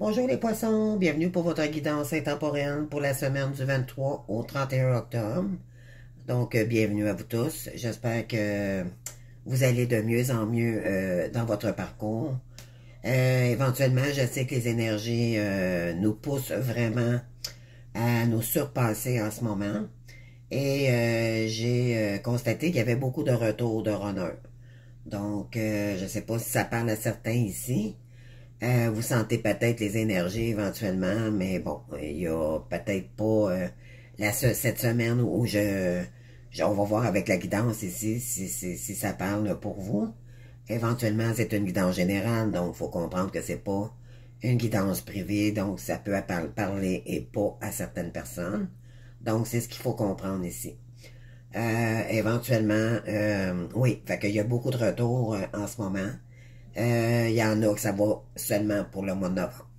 Bonjour les poissons, bienvenue pour votre guidance intemporelle pour la semaine du 23 au 31 octobre. Donc, bienvenue à vous tous. J'espère que vous allez de mieux en mieux dans votre parcours. Éventuellement, je sais que les énergies nous poussent vraiment à nous surpasser en ce moment. Et j'ai constaté qu'il y avait beaucoup de retours de runners. Donc, je ne sais pas si ça parle à certains ici. Vous sentez peut-être les énergies éventuellement, mais bon, il y a peut-être pas cette semaine où on va voir avec la guidance ici si ça parle pour vous. Éventuellement, c'est une guidance générale, donc il faut comprendre que c'est pas une guidance privée, donc ça peut parler et pas à certaines personnes. Donc, c'est ce qu'il faut comprendre ici. Éventuellement, oui, fait qu'il y a beaucoup de retours en ce moment. Il y en a que ça va seulement pour le mois de novembre.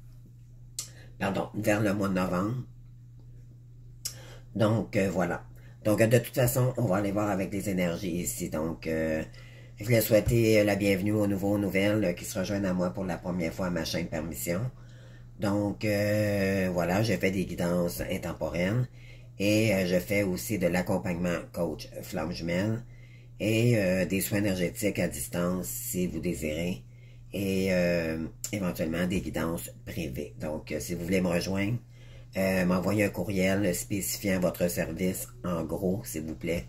Pardon, vers le mois de novembre. Donc, voilà. Donc, de toute façon, on va aller voir avec les énergies ici. Donc, je voulais souhaiter la bienvenue aux nouveaux nouvelles qui se rejoignent à moi pour la première fois à ma chaîne Permission. Donc, voilà, je fais des guidances intemporelles et je fais aussi de l'accompagnement coach flamme jumelle et des soins énergétiques à distance si vous désirez et éventuellement des guidances privées. Donc, si vous voulez me rejoindre, m'envoyez un courriel spécifiant votre service en gros, s'il vous plaît,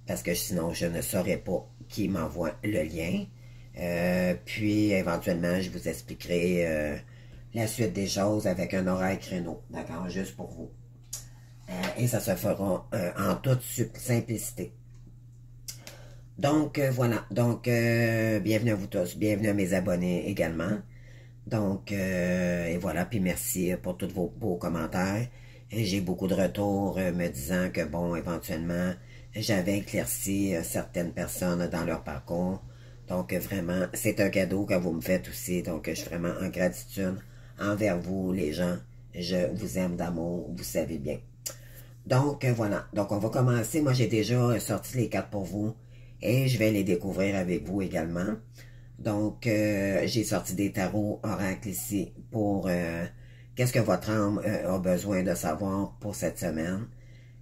parce que sinon, je ne saurais pas qui m'envoie le lien. Puis, éventuellement, je vous expliquerai la suite des choses avec un horaire créneau, d'accord, juste pour vous. Et ça se fera en toute simplicité. Donc, voilà. Donc, bienvenue à vous tous. Bienvenue à mes abonnés également. Donc, et voilà. Puis merci pour tous vos beaux commentaires. J'ai beaucoup de retours me disant que, bon, éventuellement, j'avais éclairci certaines personnes dans leur parcours. Donc, vraiment, c'est un cadeau que vous me faites aussi. Donc, je suis vraiment en gratitude envers vous, les gens. Je vous aime d'amour, vous savez bien. Donc, voilà. Donc, on va commencer. Moi, j'ai déjà sorti les cartes pour vous et je vais les découvrir avec vous également. Donc, j'ai sorti des tarots oracles ici pour qu'est-ce que votre âme a besoin de savoir pour cette semaine.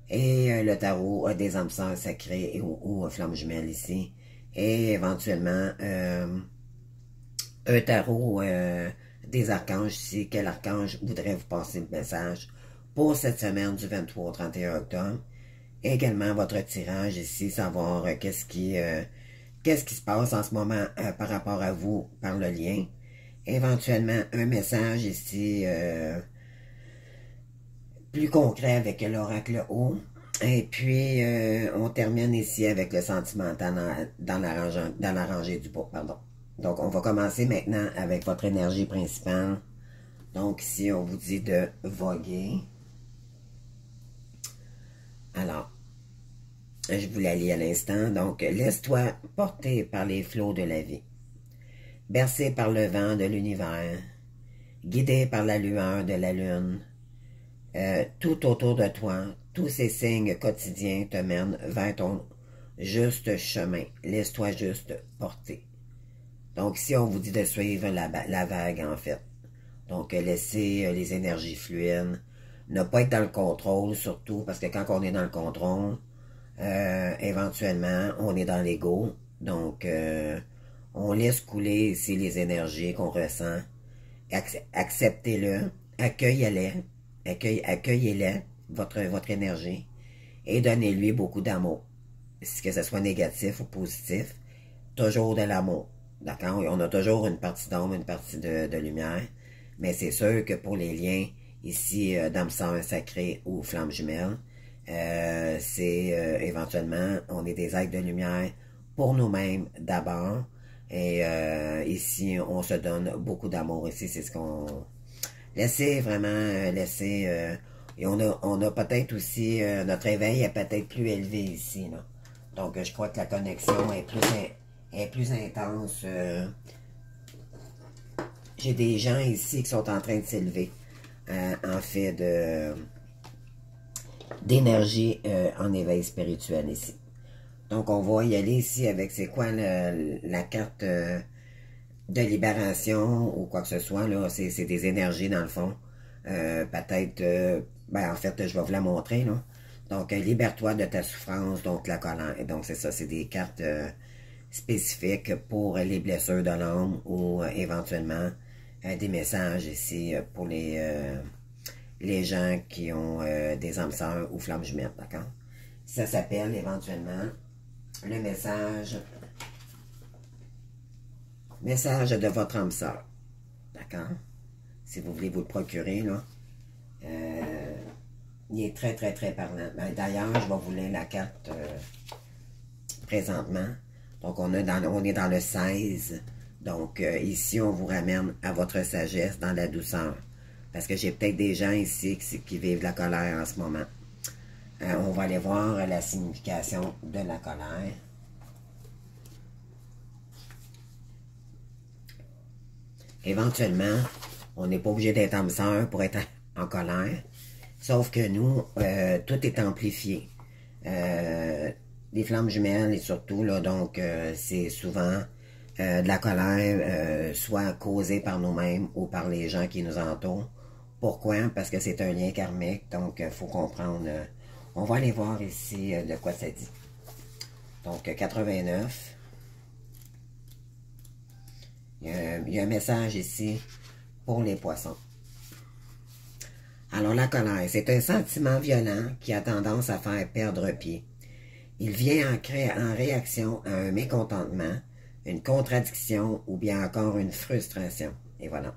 Et le tarot a des âmes sœurs sacrées ou flammes jumelles ici. Et éventuellement, un tarot des archanges ici. Quel archange voudrait vous passer le message pour cette semaine du 23 au 31 octobre. Également votre tirage ici, savoir qu'est-ce qui se passe en ce moment par rapport à vous, par le lien. Éventuellement, un message ici plus concret avec l'oracle haut. Et puis, on termine ici avec le sentimental dans la rangée du bas, pardon. Donc, on va commencer maintenant avec votre énergie principale. Donc, ici, on vous dit de voguer. Alors, je vous la lis à l'instant. Donc, laisse-toi porter par les flots de la vie, bercé par le vent de l'univers, guidé par la lueur de la lune. Tout autour de toi, tous ces signes quotidiens te mènent vers ton juste chemin. Laisse-toi juste porter. Donc, ici, on vous dit de suivre la vague, en fait. Donc, laissez les énergies fluides. Ne pas être dans le contrôle, surtout, parce que quand on est dans le contrôle, éventuellement, on est dans l'ego. Donc, on laisse couler ici les énergies qu'on ressent. Acceptez-le, accueillez-les, votre énergie, et donnez-lui beaucoup d'amour. Que ce soit négatif ou positif, toujours de l'amour. D'accord? On a toujours une partie d'ombre, une partie de lumière, mais c'est sûr que pour les liens, ici, d'âme sœur sacrée ou flamme jumelle, c'est éventuellement, on est des êtres de lumière pour nous-mêmes d'abord, et ici, on se donne beaucoup d'amour. Ici, c'est ce qu'on... Laissez vraiment, et on a peut-être aussi, notre éveil est peut-être plus élevé ici, là. Donc, je crois que la connexion est plus intense. J'ai des gens ici qui sont en train de s'élever, en fait, d'énergie en éveil spirituel ici. Donc, on va y aller ici avec, c'est quoi la carte de libération ou quoi que ce soit, là, c'est des énergies dans le fond. Peut-être, ben en fait, je vais vous la montrer, là. Donc, libère-toi de ta souffrance, donc la colère. Et donc, c'est ça, c'est des cartes spécifiques pour les blessures de l'âme ou éventuellement des messages ici pour les gens qui ont des âmes sœurs ou flammes jumelles, d'accord? Ça s'appelle éventuellement le message de votre âme sœur, d'accord? Si vous voulez vous le procurer, là. Il est très, très, très parlant. Ben, d'ailleurs, je vais vous lire la carte présentement. Donc, on est dans le 16. Donc, ici, on vous ramène à votre sagesse dans la douceur. Parce que j'ai peut-être des gens ici qui vivent la colère en ce moment. On va aller voir la signification de la colère. Éventuellement, on n'est pas obligé d'être âme sœur pour être en colère. Sauf que nous, tout est amplifié. Les flammes jumelles et surtout, là, donc, c'est souvent de la colère, soit causée par nous-mêmes ou par les gens qui nous entourent. Pourquoi? Parce que c'est un lien karmique, donc il faut comprendre. On va aller voir ici de quoi ça dit. Donc, 89. Il y a un message ici pour les poissons. Alors, la colère, c'est un sentiment violent qui a tendance à faire perdre pied. Il vient en réaction à un mécontentement, une contradiction ou bien encore une frustration. Et voilà.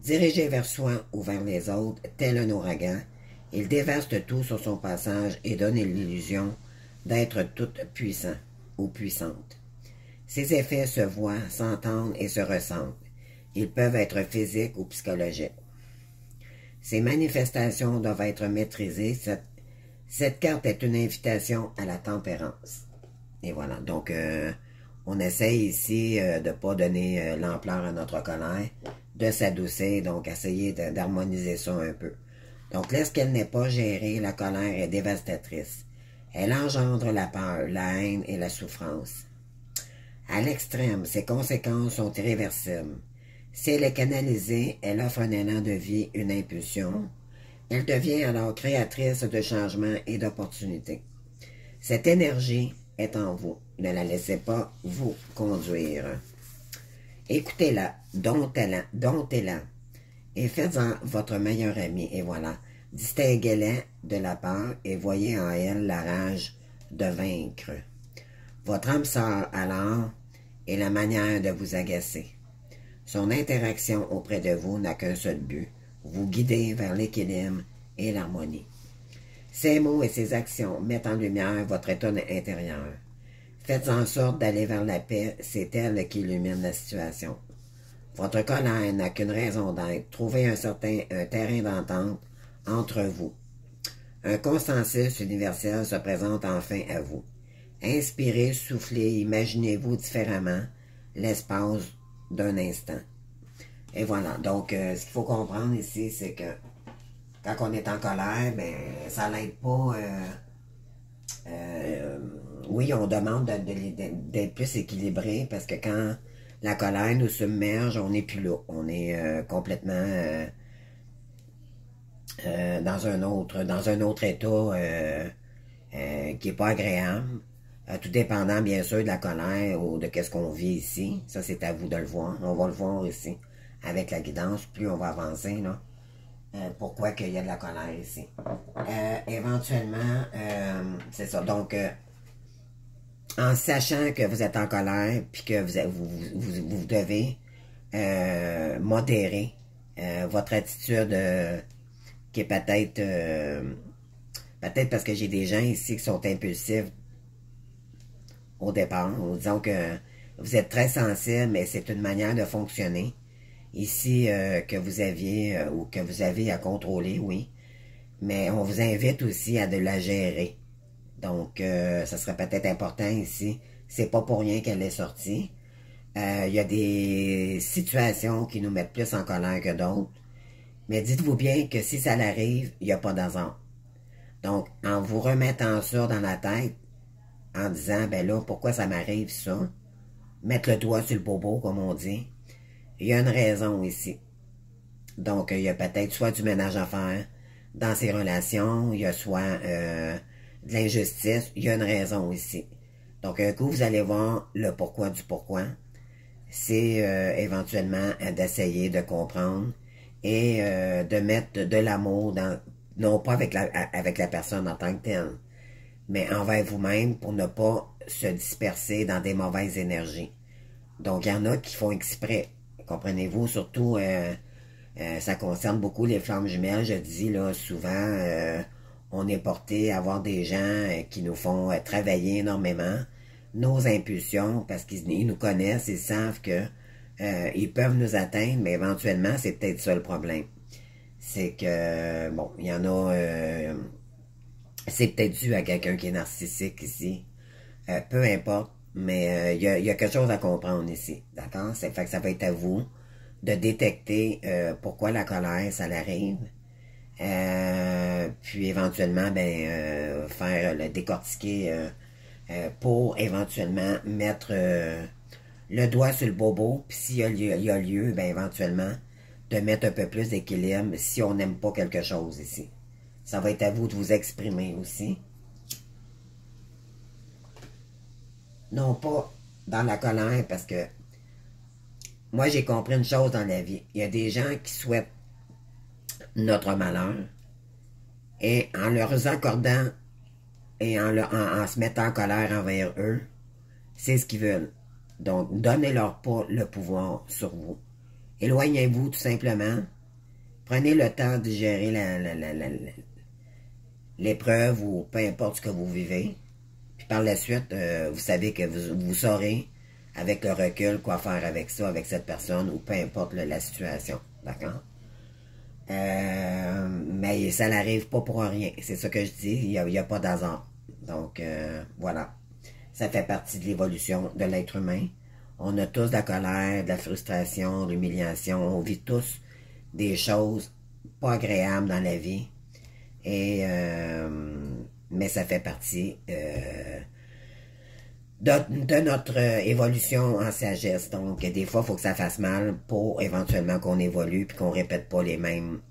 Dirigé vers soi ou vers les autres, tel un ouragan, il dévaste tout sur son passage et donne l'illusion d'être tout puissant ou puissante. Ces effets se voient, s'entendent et se ressentent. Ils peuvent être physiques ou psychologiques. Ces manifestations doivent être maîtrisées. Cette carte est une invitation à la tempérance. Et voilà, donc on essaye ici de ne pas donner l'ampleur à notre colère, de s'adoucir, donc essayer d'harmoniser ça un peu. Donc lorsqu'elle n'est pas gérée, la colère est dévastatrice. Elle engendre la peur, la haine et la souffrance. À l'extrême, ses conséquences sont irréversibles. Si elle est canalisée, elle offre un élan de vie, une impulsion. Elle devient alors créatrice de changements et d'opportunités. Cette énergie est en vous. Ne la laissez pas vous conduire. Écoutez-la, domptez-la, et faites-en votre meilleur ami. Et voilà, distinguez-la de la peur et voyez en elle la rage de vaincre. Votre âme sœur, alors, est la manière de vous agacer. Son interaction auprès de vous n'a qu'un seul but, vous guider vers l'équilibre et l'harmonie. Ces mots et ces actions mettent en lumière votre état intérieur. Faites en sorte d'aller vers la paix, c'est elle qui illumine la situation. Votre colère n'a qu'une raison d'être, trouvez un terrain d'entente entre vous. Un consensus universel se présente enfin à vous. Inspirez, soufflez, imaginez-vous différemment l'espace d'un instant. Et voilà, donc ce qu'il faut comprendre ici, c'est que quand on est en colère, ben ça l'aide pas. Oui, on demande d'être plus équilibré parce que quand la colère nous submerge, on n'est plus là. On est complètement dans un autre état qui n'est pas agréable. Tout dépendant, bien sûr, de la colère ou de qu'est-ce qu'on vit ici. Ça, c'est à vous de le voir. On va le voir ici. Avec la guidance, plus on va avancer, là. Pourquoi qu'il y a de la colère ici. Éventuellement, c'est ça. Donc, en sachant que vous êtes en colère, puis que vous devez modérer votre attitude qui est peut-être parce que j'ai des gens ici qui sont impulsifs au départ. Disons que vous êtes très sensible, mais c'est une manière de fonctionner. Ici, que vous aviez ou que vous avez à contrôler, oui. Mais on vous invite aussi à de la gérer. Donc, ça serait peut-être important ici. C'est pas pour rien qu'elle est sortie. Il y a des situations qui nous mettent plus en colère que d'autres. Mais dites-vous bien que si ça l'arrive, il n'y a pas d'hasard. Donc, en vous remettant ça dans la tête, en disant, ben là, pourquoi ça m'arrive ça? Mettre le doigt sur le bobo, comme on dit. il y a une raison ici. Donc, il y a peut-être soit du ménage à faire dans ces relations, il y a soit de l'injustice, il y a une raison ici. Donc, un coup, vous allez voir le pourquoi du pourquoi. C'est éventuellement d'essayer de comprendre et de mettre de l'amour dans, non pas avec la personne en tant que telle, mais envers vous-même pour ne pas se disperser dans des mauvaises énergies. Donc, il y en a qui font exprès, comprenez-vous, surtout, ça concerne beaucoup les flammes jumelles, je dis là, souvent, on est porté à voir des gens qui nous font travailler énormément nos impulsions, parce qu'ils nous connaissent, ils savent que ils peuvent nous atteindre, mais éventuellement, c'est peut-être ça le problème. C'est que, bon, il y en a, c'est peut-être dû à quelqu'un qui est narcissique ici. Peu importe, mais il y a quelque chose à comprendre ici, d'accord? Ça fait que ça va être à vous de détecter pourquoi la colère, ça l'arrive. Puis éventuellement, ben, faire le décortiquer pour éventuellement mettre le doigt sur le bobo, puis s'il y a lieu, ben éventuellement, de mettre un peu plus d'équilibre si on n'aime pas quelque chose ici. Ça va être à vous de vous exprimer aussi. Non pas dans la colère, parce que moi, j'ai compris une chose dans la vie. Il y a des gens qui souhaitent notre malheur, et en leur accordant et en se mettant en colère envers eux, c'est ce qu'ils veulent. Donc, donnez-leur pas le pouvoir sur vous. Éloignez-vous tout simplement. Prenez le temps de gérer l'épreuve ou peu importe ce que vous vivez. Puis par la suite, vous savez que vous saurez avec le recul quoi faire avec ça, avec cette personne ou peu importe la situation. D'accord? Mais ça n'arrive pas pour rien. C'est ça que je dis. Il y a pas d'hasard. Donc, voilà. Ça fait partie de l'évolution de l'être humain. On a tous de la colère, de la frustration, de l'humiliation. On vit tous des choses pas agréables dans la vie. Et, mais ça fait partie de notre évolution en sagesse. Donc, des fois, il faut que ça fasse mal pour éventuellement qu'on évolue puis qu'on répète pas les mêmes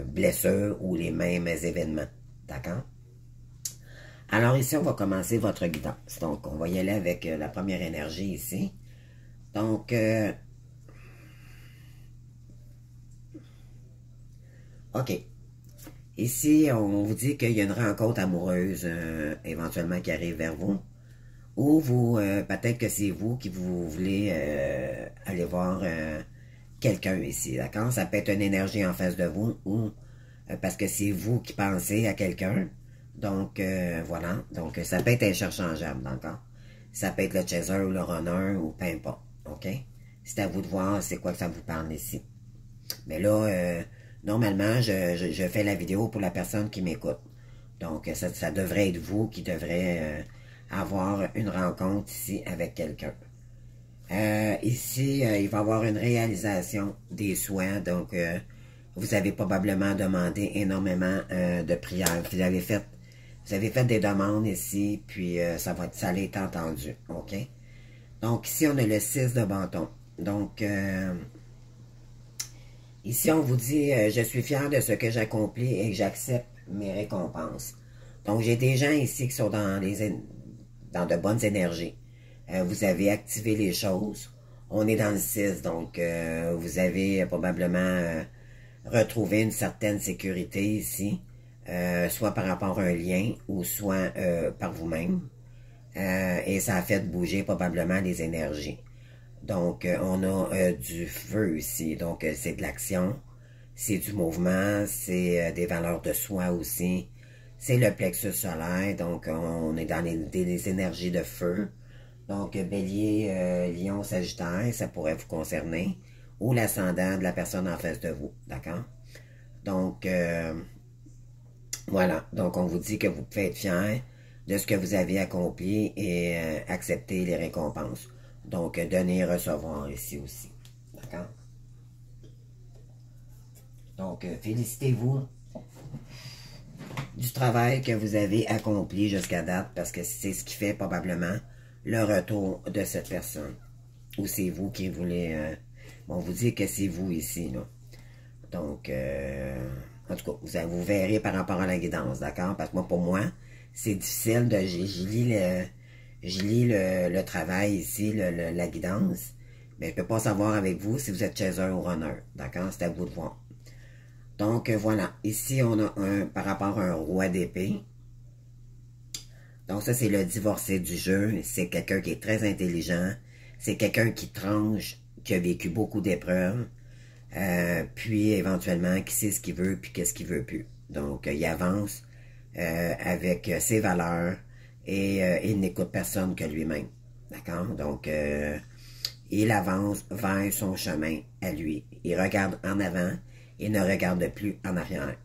blessures ou les mêmes événements. D'accord? Alors ici, on va commencer votre guidance. Donc, on va y aller avec la première énergie ici. Donc, OK. Ici, on vous dit qu'il y a une rencontre amoureuse éventuellement qui arrive vers vous. Ou vous, peut-être que c'est vous qui vous voulez aller voir quelqu'un ici, d'accord? Ça peut être une énergie en face de vous ou parce que c'est vous qui pensez à quelqu'un. Donc, voilà. Donc, ça peut être interchangeable, d'accord? Ça peut être le chaser ou le runner ou peu importe, OK? C'est à vous de voir c'est quoi que ça vous parle ici. Mais là, normalement, je fais la vidéo pour la personne qui m'écoute. Donc, ça devrait être vous qui devrez avoir une rencontre ici avec quelqu'un. Ici, il va y avoir une réalisation des souhaits. Donc, vous avez probablement demandé énormément de prières. Vous avez fait des demandes ici, puis ça allait être entendu. OK? Donc, ici, on a le 6 de bâton. Donc, ici, on vous dit, je suis fier de ce que j'accomplis et que j'accepte mes récompenses. Donc, j'ai des gens ici qui sont dans de bonnes énergies. Vous avez activé les choses. On est dans le 6, donc vous avez probablement retrouvé une certaine sécurité ici, soit par rapport à un lien ou soit par vous-même. Et ça a fait bouger probablement les énergies. Donc, on a du feu ici. Donc, c'est de l'action, c'est du mouvement, c'est des valeurs de soi aussi. C'est le plexus solaire, donc on est dans les énergies de feu. Donc, Bélier, Lion, Sagittaire, ça pourrait vous concerner. Ou l'ascendant de la personne en face de vous, d'accord? Donc, voilà. Donc, on vous dit que vous pouvez être fier de ce que vous avez accompli et accepter les récompenses. Donc, donner et recevoir ici aussi. D'accord? Donc, félicitez-vous du travail que vous avez accompli jusqu'à date parce que c'est ce qui fait probablement le retour de cette personne. ou c'est vous qui voulez... bon, on vous dit que c'est vous ici, là. Donc, en tout cas, vous verrez par rapport à la guidance, d'accord? Parce que moi, pour moi, c'est difficile de... Je lis le travail ici, la guidance, mais je ne peux pas savoir avec vous si vous êtes chaser ou runner, d'accord? C'est à vous de voir. Donc, voilà. Ici, on a par rapport à un roi d'épée. Donc, ça, c'est le divorcé du jeu. C'est quelqu'un qui est très intelligent. C'est quelqu'un qui tranche, qui a vécu beaucoup d'épreuves. Puis, éventuellement, qui sait ce qu'il veut, puis qu'est-ce qu'il veut plus. Donc, il avance avec ses valeurs et il n'écoute personne que lui-même. D'accord? Donc, il avance vers son chemin à lui. Il regarde en avant et ne regarde plus en arrière.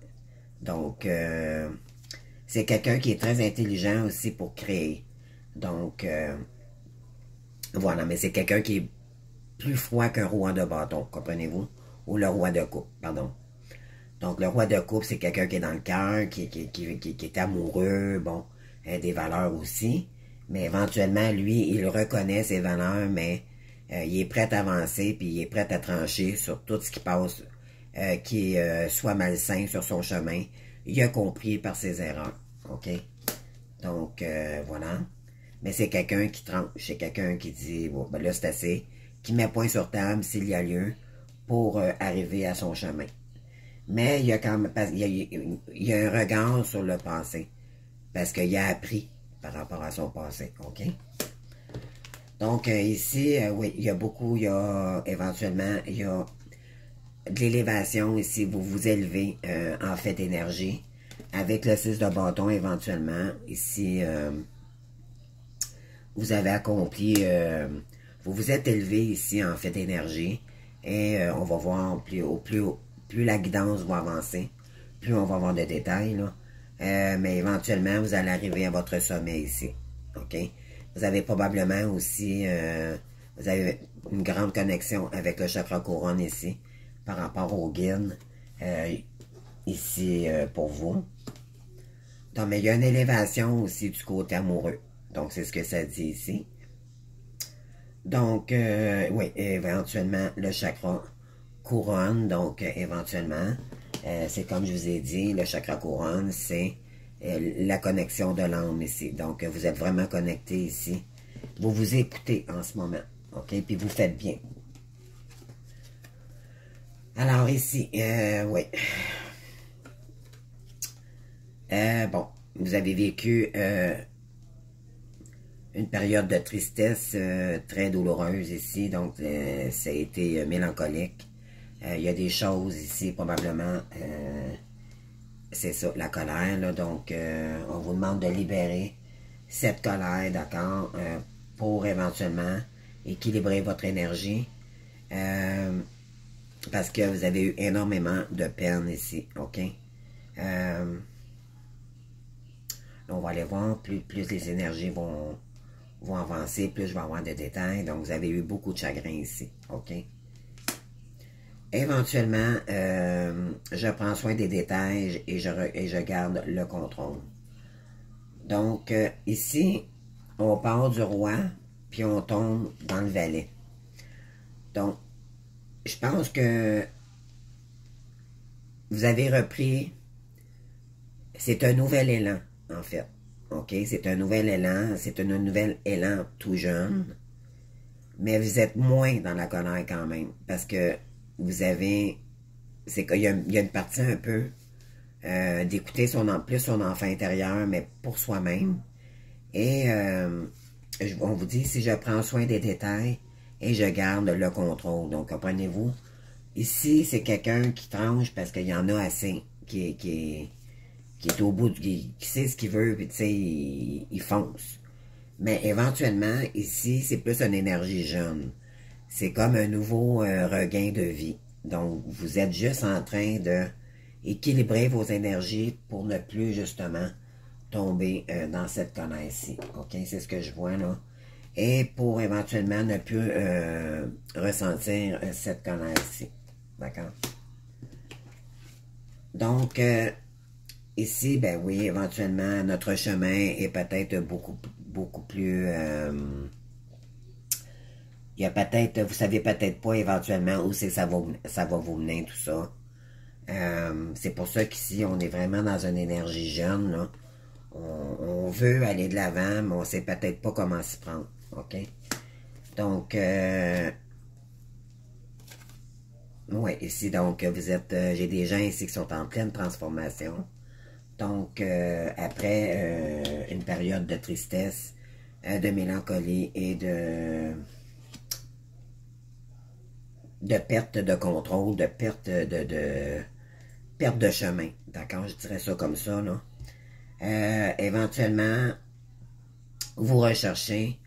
Donc, c'est quelqu'un qui est très intelligent aussi pour créer. Donc, voilà, mais c'est quelqu'un qui est plus froid qu'un roi de bâton, comprenez-vous? Ou le roi de coupe, pardon. Donc, le roi de coupe, c'est quelqu'un qui est dans le cœur, qui est amoureux, bon, des valeurs aussi. Mais éventuellement, lui, il reconnaît ses valeurs, mais il est prêt à avancer, puis il est prêt à trancher sur tout ce qui passe, qui est soit malsain sur son chemin. Il a compris par ses erreurs, OK? Donc, voilà. Mais c'est quelqu'un qui tranche, c'est quelqu'un qui dit, bon, ben là, c'est assez, qui met point sur table s'il y a lieu pour arriver à son chemin. Mais il y a quand même, il y a un regard sur le passé, parce qu'il a appris par rapport à son passé, OK? Donc, ici, oui, il y a beaucoup, il y a éventuellement, il y a de l'élévation ici, vous vous élevez en fait d'énergie, avec le 6 de bâton éventuellement, ici, vous avez accompli, vous vous êtes élevé ici en fait d'énergie, et on va voir plus la guidance va avancer, plus on va avoir de détails, là. Mais éventuellement, vous allez arriver à votre sommet ici, OK? Vous avez probablement aussi, vous avez une grande connexion avec le chakra couronne ici, par rapport au guide, ici pour vous. Donc, mais il y a une élévation aussi du côté amoureux. Donc, c'est ce que ça dit ici. Donc, oui, éventuellement, le chakra couronne, donc éventuellement, c'est comme je vous ai dit, le chakra couronne, c'est la connexion de l'âme ici. Donc, vous êtes vraiment connecté ici. Vous vous écoutez en ce moment, OK? Puis vous faites bien. Alors ici, oui. Bon, vous avez vécu une période de tristesse très douloureuse ici, donc ça a été mélancolique. Il y a des choses ici, probablement, c'est ça, la colère, là, donc on vous demande de libérer cette colère, d'accord, pour éventuellement équilibrer votre énergie, parce que vous avez eu énormément de peine ici, ok? On va aller voir, plus les énergies vont avancer, plus je vais avoir de détails. Donc, vous avez eu beaucoup de chagrin ici, OK? Éventuellement, je prends soin des détails et je garde le contrôle. Donc, ici, on part du roi, puis on tombe dans le valet. Donc, je pense que vous avez repris, c'est un nouvel élan, en fait. OK? C'est un nouvel élan, c'est un nouvel élan tout jeune, mais vous êtes moins dans la colère quand même, parce que vous avez, c'est qu'il y a une partie un peu d'écouter plus son enfant intérieur, mais pour soi-même. Et on vous dit, si je prends soin des détails et je garde le contrôle. Donc, comprenez-vous, ici, c'est quelqu'un qui tranche parce qu'il y en a assez, qui est au bout, qui sait ce qu'il veut, puis tu sais, il fonce. Mais éventuellement, ici, c'est plus une énergie jeune. C'est comme un nouveau regain de vie. Donc, vous êtes juste en train de équilibrer vos énergies pour ne plus, justement, tomber dans cette colère-ci. OK? C'est ce que je vois, là. Et pour éventuellement ne plus ressentir cette colère-ci. D'accord? Donc, ici, ben oui, éventuellement, notre chemin est peut-être beaucoup plus... il y a peut-être, vous savez peut-être pas éventuellement où c'est que ça va vous mener, tout ça. C'est pour ça qu'ici, on est vraiment dans une énergie jeune, là. On veut aller de l'avant, mais on sait peut-être pas comment s'y prendre, OK? Donc, ouais, ici, donc, vous êtes, j'ai des gens ici qui sont en pleine transformation. Donc, après une période de tristesse, de mélancolie et de perte de contrôle, de perte de chemin. D'accord? Je dirais ça comme ça, là. Éventuellement, vous recherchez,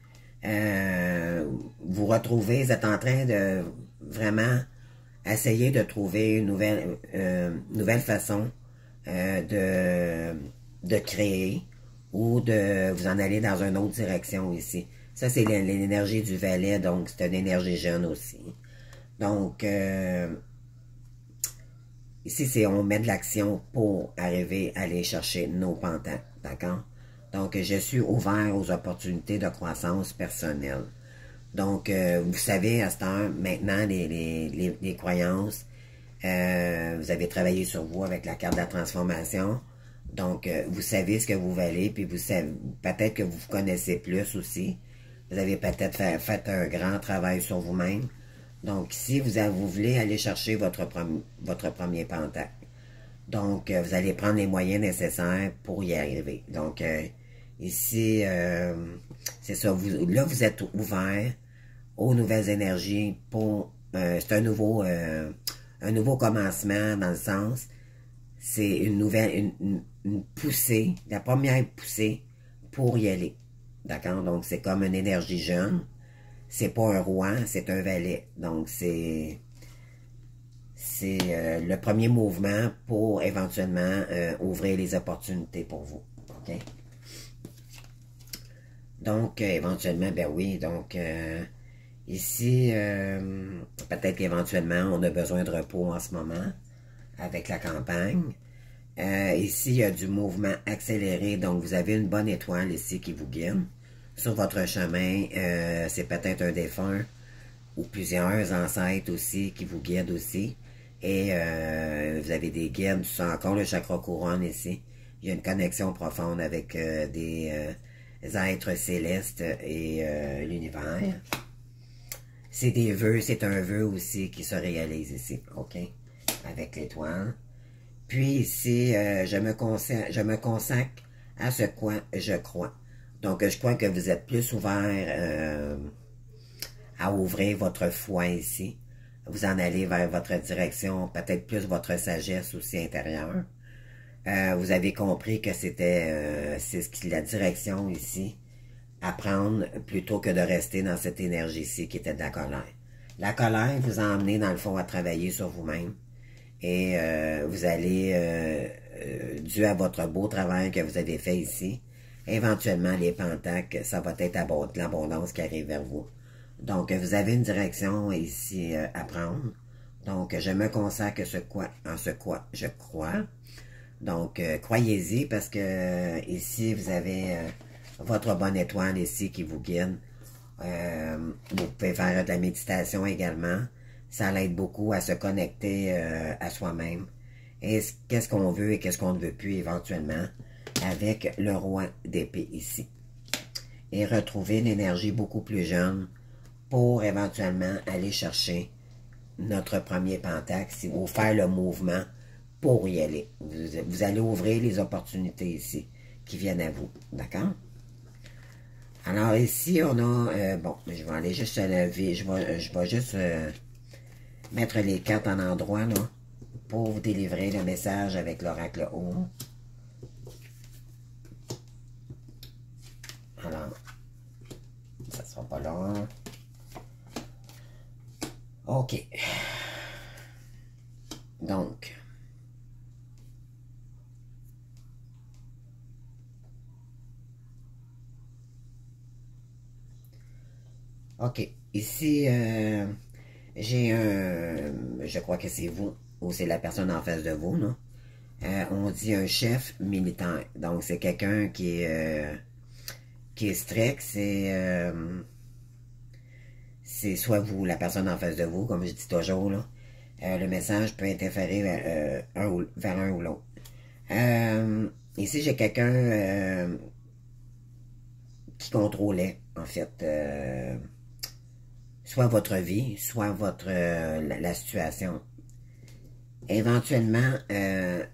vous retrouvez, vous êtes en train de vraiment essayer de trouver une nouvelle façon de créer ou de vous en aller dans une autre direction ici. Ça, c'est l'énergie du valet, donc c'est une énergie jeune aussi. Donc, ici, c'est on met de l'action pour arriver à aller chercher nos pantins, d'accord? Donc, je suis ouvert aux opportunités de croissance personnelle. Donc, vous savez, à ce temps, maintenant, les croyances, vous avez travaillé sur vous avec la carte de la transformation. Donc, vous savez ce que vous valez, puis vous savez, peut-être que vous vous connaissez plus aussi. Vous avez peut-être fait un grand travail sur vous-même. Donc, ici, vous voulez aller chercher votre premier pentacle. Donc, vous allez prendre les moyens nécessaires pour y arriver. Donc, ici, c'est ça. Là, vous êtes ouvert aux nouvelles énergies pour... c'est un nouveau commencement dans le sens, c'est une nouvelle, une poussée, la première poussée pour y aller. D'accord? Donc, c'est comme une énergie jeune. C'est pas un roi, c'est un valet. Donc, c'est le premier mouvement pour éventuellement ouvrir les opportunités pour vous. OK? Donc, éventuellement, ben oui, donc, ici, peut-être qu'éventuellement, on a besoin de repos en ce moment avec la campagne. Ici, il y a du mouvement accéléré, donc vous avez une bonne étoile ici qui vous guide. Sur votre chemin, c'est peut-être un défunt ou plusieurs ancêtres aussi qui vous guident aussi. Et vous avez des guides, tout ça, encore le chakra couronne ici. Il y a une connexion profonde avec des êtres célestes et l'univers. C'est des vœux, c'est un vœu aussi qui se réalise ici, OK? Avec l'étoile. Puis ici, je me consacre à ce quoi je crois. Donc, je crois que vous êtes plus ouvert à ouvrir votre foi ici. Vous en allez vers votre direction, peut-être plus votre sagesse aussi intérieure. Vous avez compris que c'est la direction ici à prendre plutôt que de rester dans cette énergie-ci qui était de la colère. La colère vous a emmené dans le fond à travailler sur vous-même et vous allez, dû à votre beau travail que vous avez fait ici, éventuellement les pentacles, ça va être l'abondance qui arrive vers vous. Donc, vous avez une direction ici à prendre. Donc, je me consacre en ce quoi je crois. Donc, croyez-y parce que ici, vous avez votre bonne étoile ici qui vous guide. Vous pouvez faire de la méditation également. Ça l'aide beaucoup à se connecter à soi-même. Et qu'est-ce qu'on veut et qu'est-ce qu'on ne veut plus éventuellement avec le roi d'épée ici. Et retrouver une énergie beaucoup plus jeune pour éventuellement aller chercher notre premier pentacle ou faire le mouvement pour y aller. Vous allez ouvrir les opportunités ici qui viennent à vous. D'accord? Alors ici, on a... bon, je vais aller juste lever. Je vais juste mettre les cartes en endroit là, pour vous délivrer le message avec l'oracle haut. Alors, ça ne sera pas long. OK. Donc, OK. Ici, j'ai je crois que c'est vous, ou c'est la personne en face de vous, là. On dit un chef militaire. Donc, c'est quelqu'un qui est strict, c'est soit vous, la personne en face de vous, comme je dis toujours, là. Le message peut interférer vers un ou l'autre. Ici, j'ai quelqu'un qui contrôlait, en fait, soit votre vie, soit la situation. Éventuellement,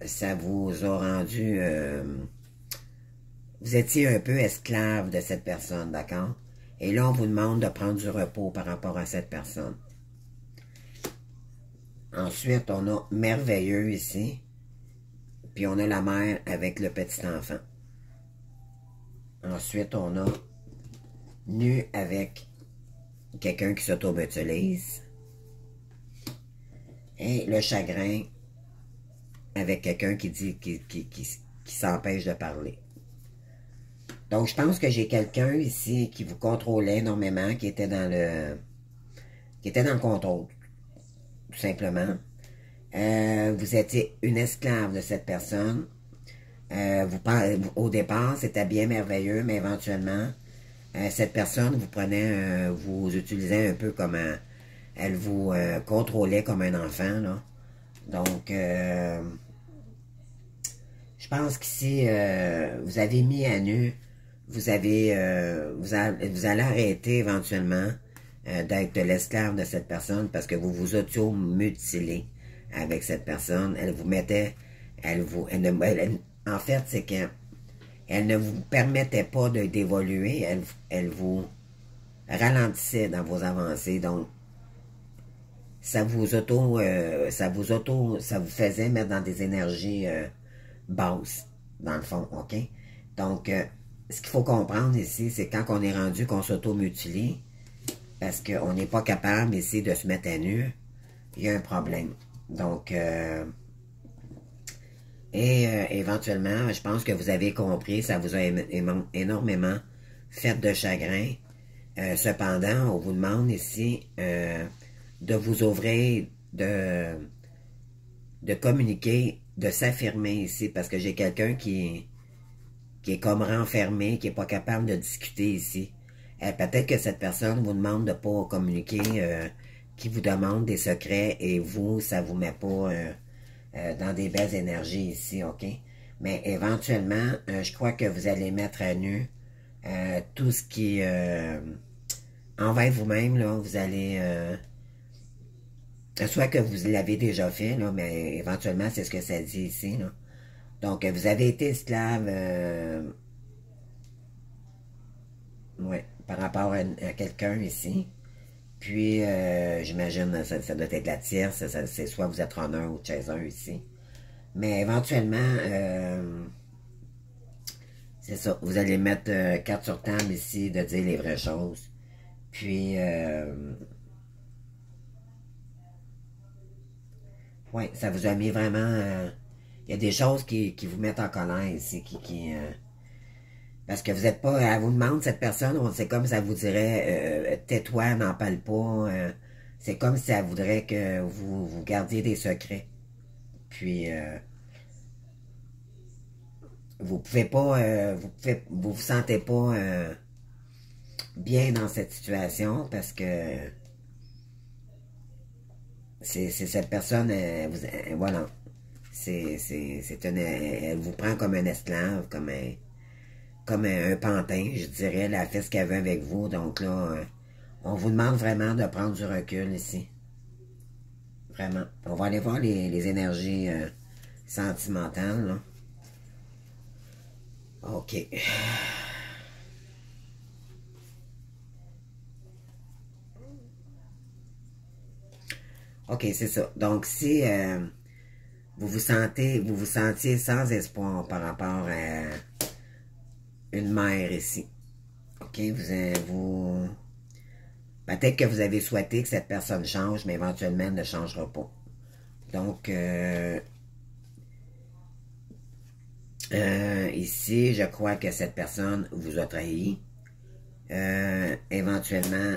ça vous a rendu... vous étiez un peu esclave de cette personne, d'accord? Et là, on vous demande de prendre du repos par rapport à cette personne. Ensuite, on a merveilleux ici. Puis on a la mère avec le petit enfant. Ensuite, on a nu avec quelqu'un qui s'auto-mutilise. Et le chagrin avec quelqu'un qui dit qui s'empêche de parler. Donc, je pense que j'ai quelqu'un ici qui vous contrôlait énormément, qui était dans le contrôle, tout simplement. Vous étiez une esclave de cette personne. Au départ, c'était bien merveilleux, mais éventuellement, cette personne vous prenait, vous utilisait un peu comme elle vous contrôlait comme un enfant, là. Donc, je pense qu'ici, vous avez mis à nu, vous allez arrêter éventuellement d'être l'esclave de cette personne parce que vous vous auto-mutilez avec cette personne. Elle vous mettait, en fait, c'est que elle ne vous permettait pas d'évoluer, elle vous ralentissait dans vos avancées, donc ça vous faisait mettre dans des énergies basses, dans le fond, ok? Donc, ce qu'il faut comprendre ici, c'est quand on est rendu qu'on s'auto-mutile, parce qu'on n'est pas capable ici de se mettre à nu, il y a un problème. Donc, éventuellement, je pense que vous avez compris, ça vous a énormément fait de chagrin. Cependant, on vous demande ici de vous ouvrir, de communiquer, de s'affirmer ici, parce que j'ai quelqu'un qui est comme renfermé, qui n'est pas capable de discuter ici. Peut-être que cette personne vous demande de ne pas communiquer, qui vous demande des secrets, et vous, ça vous met pas dans des belles énergies ici, ok? Mais éventuellement, je crois que vous allez mettre à nu tout ce qui... envers vous-même, là, vous allez... soit que vous l'avez déjà fait, là, mais éventuellement, c'est ce que ça dit ici, là. Donc, vous avez été esclave, ouais, par rapport à quelqu'un ici. Puis, j'imagine, ça doit être la tierce, c'est soit vous êtes runner ou chaser ici. Mais éventuellement, c'est ça, vous allez mettre carte sur table ici, de dire les vraies choses. Puis, ouais, ça vous a mis vraiment... il y a des choses qui vous mettent en colère ici, parce que vous n'êtes pas... Elle vous demande, cette personne, c'est comme ça vous dirait, tais-toi, n'en parle pas. C'est comme si elle voudrait que vous gardiez des secrets. Puis, vous pouvez pas... vous sentez pas bien dans cette situation, parce que c'est cette personne, voilà. Elle vous prend comme un esclave, comme un pantin, je dirais. Elle a fait ce qu'elle veut avec vous. Donc là, on vous demande vraiment de prendre du recul ici. Vraiment. On va aller voir les énergies sentimentales, là. OK. OK, c'est ça. Donc, si vous vous sentiez sans espoir par rapport à une mère ici. OK, peut-être que vous avez souhaité que cette personne change, mais éventuellement, elle ne changera pas. Donc, ici, je crois que cette personne vous a trahi. Éventuellement,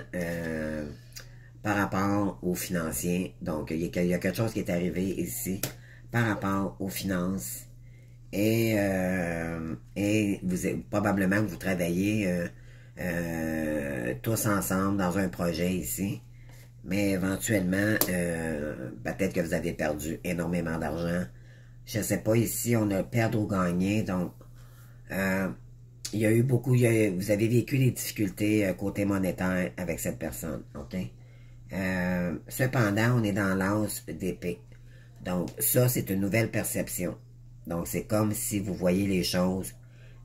par rapport aux financiers. Donc, il y a quelque chose qui est arrivé ici par rapport aux finances. Et probablement que vous travaillez tous ensemble dans un projet ici. Mais éventuellement, peut-être que vous avez perdu énormément d'argent. Je ne sais pas ici, on a perdre ou gagner. Donc, il y a eu beaucoup, vous avez vécu des difficultés côté monétaire avec cette personne. OK? Cependant, on est dans l'as d'épée. Donc, ça, c'est une nouvelle perception. Donc, c'est comme si vous voyez les choses.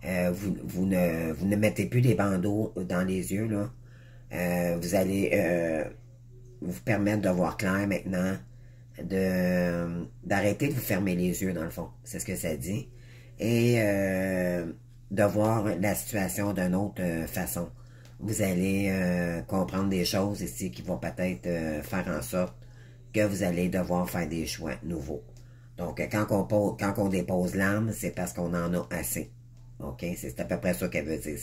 Vous ne mettez plus des bandeaux dans les yeux, là. Vous allez vous permettre de voir clair maintenant, d'arrêter de vous fermer les yeux, dans le fond. C'est ce que ça dit. Et de voir la situation d'une autre façon. Vous allez comprendre des choses ici qui vont peut-être faire en sorte que vous allez devoir faire des choix nouveaux. Donc, quand on dépose l'âme, c'est parce qu'on en a assez. OK? C'est à peu près ça qu'elle veut dire,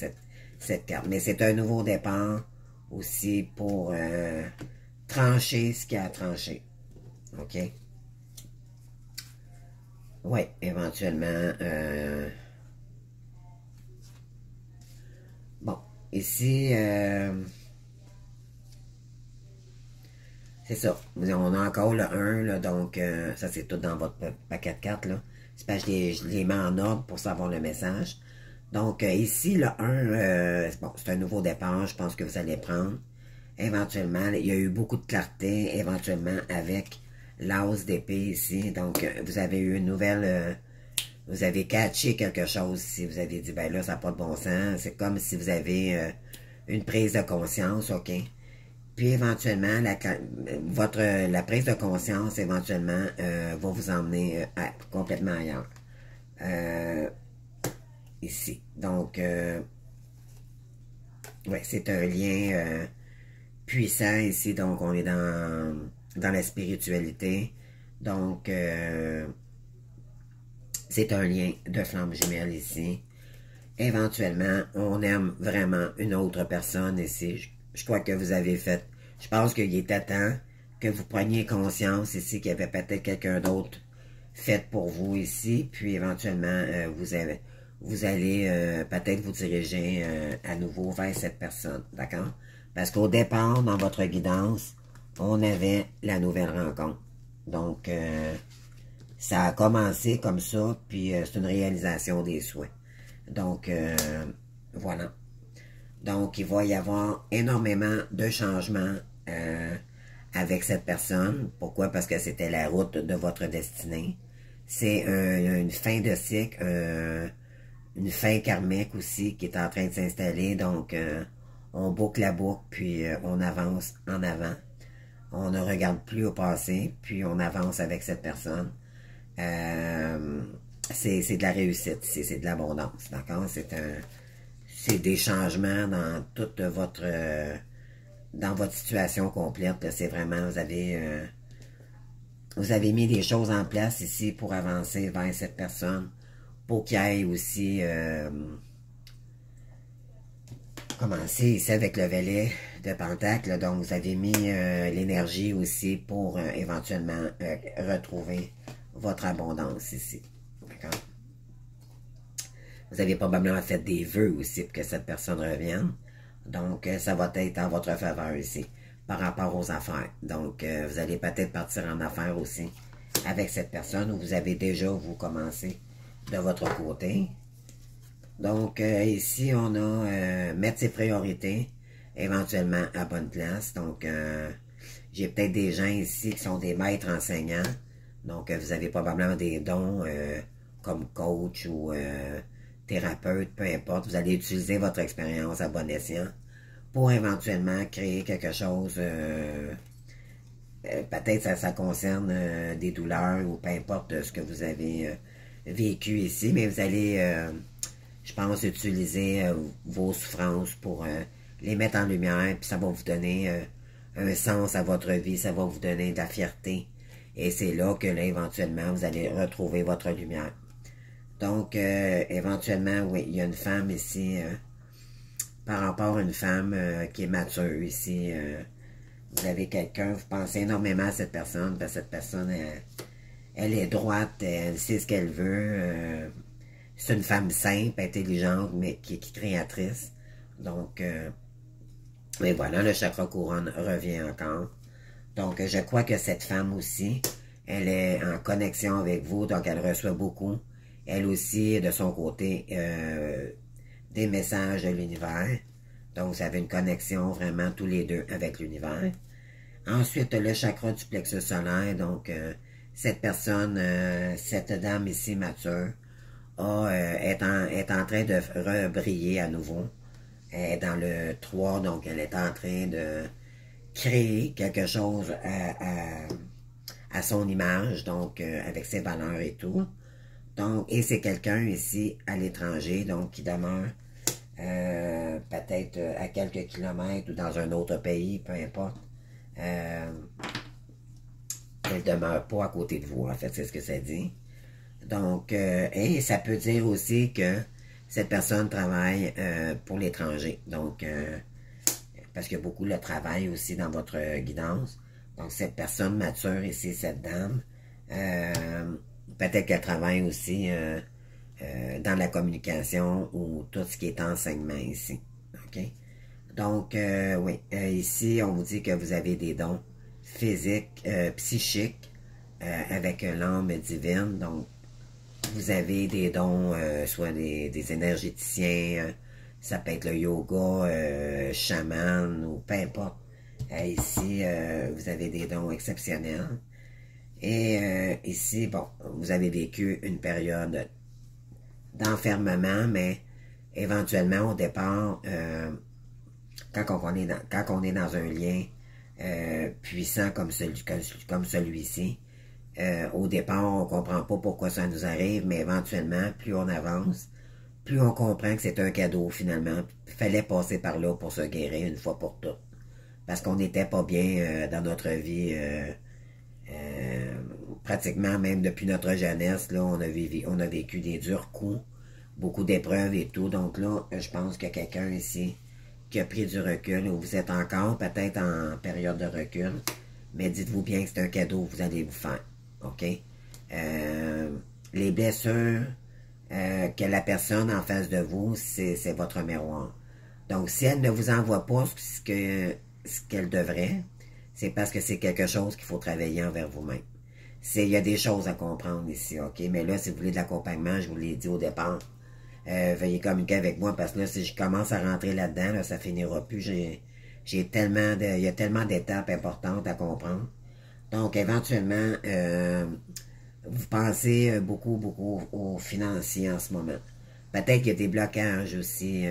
cette carte. Mais c'est un nouveau départ aussi pour trancher ce qu'il y a à trancher. OK? Oui, éventuellement. Bon, ici, c'est ça. On a encore le 1, là, donc ça c'est tout dans votre paquet de cartes, là. C'est parce que je les mets en ordre pour savoir le message. Donc ici, le 1, bon, c'est un nouveau départ, je pense que vous allez prendre. Éventuellement, il y a eu beaucoup de clarté, éventuellement, avec l'as d'épée ici. Donc, vous avez eu une nouvelle... vous avez catché quelque chose ici. Vous avez dit, ben là, ça n'a pas de bon sens. C'est comme si vous avez une prise de conscience, OK? Puis, éventuellement, la prise de conscience, éventuellement, va vous emmener complètement ailleurs. Ici. Donc, ouais, c'est un lien... puissant ici, donc on est dans la spiritualité. Donc, c'est un lien de flamme jumelle ici. Éventuellement, on aime vraiment une autre personne ici. Je crois que vous avez fait, je pense qu'il était temps que vous preniez conscience ici qu'il y avait peut-être quelqu'un d'autre fait pour vous ici, puis éventuellement, vous allez peut-être vous diriger à nouveau vers cette personne, d'accord? Parce qu'au départ, dans votre guidance, on avait la nouvelle rencontre. Donc, ça a commencé comme ça, puis c'est une réalisation des souhaits. Donc, voilà. Donc, il va y avoir énormément de changements avec cette personne. Pourquoi? Parce que c'était la route de votre destinée. C'est une fin de cycle, une fin karmique aussi qui est en train de s'installer. Donc, on boucle la boucle, puis on avance en avant. On ne regarde plus au passé, puis on avance avec cette personne. C'est de la réussite, c'est de l'abondance, d'accord? C'est des changements dans toute votre dans votre situation complète. C'est vraiment, vous avez mis des choses en place ici pour avancer vers cette personne, pour qu'il y ait aussi commencer ici avec le valet de Pentacle. Donc, vous avez mis l'énergie aussi pour éventuellement retrouver votre abondance ici. D'accord? Vous avez probablement fait des vœux aussi pour que cette personne revienne. Donc, ça va être en votre faveur ici, par rapport aux affaires. Donc, vous allez peut-être partir en affaires aussi avec cette personne où vous avez déjà, vous, commencé de votre côté. Donc, ici, on a mettre ses priorités, éventuellement à bonne place. Donc, j'ai peut-être des gens ici qui sont des maîtres enseignants. Donc, vous avez probablement des dons comme coach ou thérapeute, peu importe. Vous allez utiliser votre expérience à bon escient pour éventuellement créer quelque chose. Peut-être ça concerne des douleurs ou peu importe ce que vous avez vécu ici. Mais vous allez... je pense utiliser vos souffrances pour les mettre en lumière, puis ça va vous donner un sens à votre vie, ça va vous donner de la fierté. Et c'est là que, là, éventuellement, vous allez retrouver votre lumière. Donc, éventuellement, oui, il y a une femme ici, par rapport à une femme qui est mature ici. Vous avez quelqu'un, vous pensez énormément à cette personne, parce que cette personne, elle est droite, elle sait ce qu'elle veut. C'est une femme simple, intelligente, mais qui est créatrice. Donc, et voilà, le chakra couronne revient encore. Donc, je crois que cette femme aussi, elle est en connexion avec vous, donc elle reçoit beaucoup. Elle aussi, de son côté, des messages de l'univers. Donc, vous avez une connexion vraiment tous les deux avec l'univers. Ensuite, le chakra du plexus solaire, donc cette personne, cette dame ici mature, est en train de rebriller à nouveau. Elle est dans le 3, donc elle est en train de créer quelque chose à son image, donc avec ses valeurs et tout. Donc, et c'est quelqu'un ici à l'étranger, donc qui demeure peut-être à quelques kilomètres ou dans un autre pays, peu importe. Elle demeure pas à côté de vous, en fait, c'est ce que ça dit. Donc, et ça peut dire aussi que cette personne travaille pour l'étranger. Donc, parce qu'il y a beaucoup de travail aussi dans votre guidance. Donc, cette personne mature ici, cette dame, peut-être qu'elle travaille aussi dans la communication ou tout ce qui est enseignement ici. OK? Donc, oui, ici, on vous dit que vous avez des dons physiques, psychiques, avec l'âme divine. Donc, vous avez des dons, soit des énergéticiens, ça peut être le yoga, chaman ou peu importe. Ici, vous avez des dons exceptionnels. Et ici, bon, vous avez vécu une période d'enfermement, mais éventuellement, au départ, quand on est dans un lien puissant comme celui-ci, au départ, on ne comprend pas pourquoi ça nous arrive, mais éventuellement, plus on avance, plus on comprend que c'est un cadeau finalement. Il fallait passer par là pour se guérir une fois pour toutes. Parce qu'on n'était pas bien dans notre vie, pratiquement même depuis notre jeunesse, là, on a vécu des durs coups, beaucoup d'épreuves et tout. Donc là, je pense qu'il y a quelqu'un ici qui a pris du recul, ou vous êtes encore peut-être en période de recul, mais dites-vous bien que c'est un cadeau que vous allez vous faire. OK? Les blessures que la personne en face de vous, c'est votre miroir. Donc, si elle ne vous envoie pas ce qu'elle devrait, c'est parce que c'est quelque chose qu'il faut travailler envers vous-même. Il y a des choses à comprendre ici, OK? Mais là, si vous voulez de l'accompagnement, je vous l'ai dit au départ, veuillez communiquer avec moi, parce que là, si je commence à rentrer là-dedans, là, ça finira plus. Il y a tellement d'étapes importantes à comprendre. Donc, éventuellement, vous pensez beaucoup, beaucoup aux financiers en ce moment. Peut-être qu'il y a des blocages aussi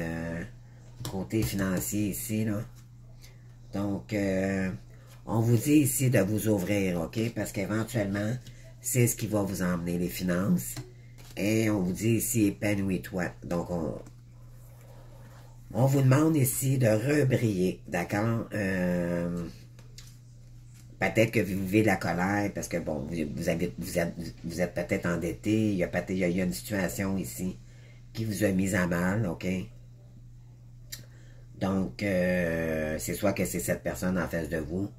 côté financier ici, là. Donc, on vous dit ici de vous ouvrir, OK? Parce qu'éventuellement, c'est ce qui va vous emmener, les finances. Et on vous dit ici, épanouis-toi. Donc, on vous demande ici de rebriller, d'accord? Peut-être que vous vivez de la colère parce que, bon, vous êtes peut-être endetté. Il y a une situation ici qui vous a mis à mal, OK? Donc, c'est soit que c'est cette personne en face de vous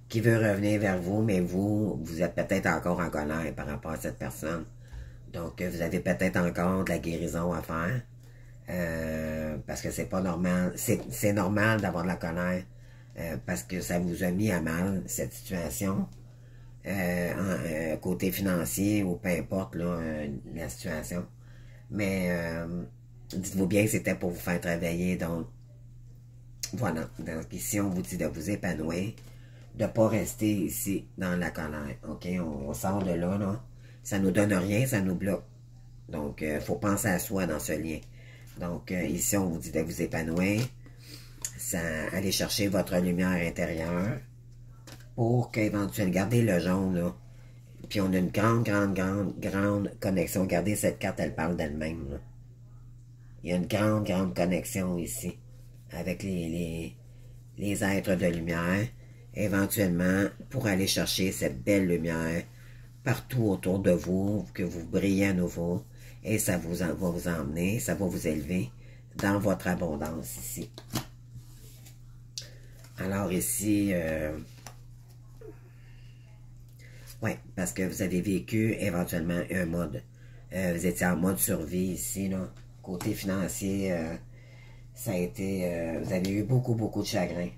qui veut revenir vers vous, mais vous êtes peut-être encore en colère par rapport à cette personne. Donc, vous avez peut-être encore de la guérison à faire. Parce que c'est pas normal. C'est normal d'avoir de la colère. Parce que ça vous a mis à mal, cette situation. Côté financier ou peu importe là, la situation. Mais dites-vous bien que c'était pour vous faire travailler. Donc, voilà. Donc, ici, on vous dit de vous épanouir. De ne pas rester ici dans la colère. OK? On sort de là, là. Ça nous donne rien, ça nous bloque. Donc, il faut penser à soi dans ce lien. Donc, ici, on vous dit de vous épanouir. Allez chercher votre lumière intérieure pour qu'éventuellement, gardez le jaune, là. Puis, on a une grande connexion. Regardez, cette carte, elle parle d'elle-même, là. Il y a une grande connexion ici avec les êtres de lumière. Éventuellement, pour aller chercher cette belle lumière partout autour de vous, que vous brillez à nouveau, et ça va vous emmener, ça va vous élever dans votre abondance ici. Alors ici, ouais, parce que vous avez vécu éventuellement un mode, vous étiez en mode survie ici, là, côté financier, ça a été, vous avez eu beaucoup, beaucoup de chagrin.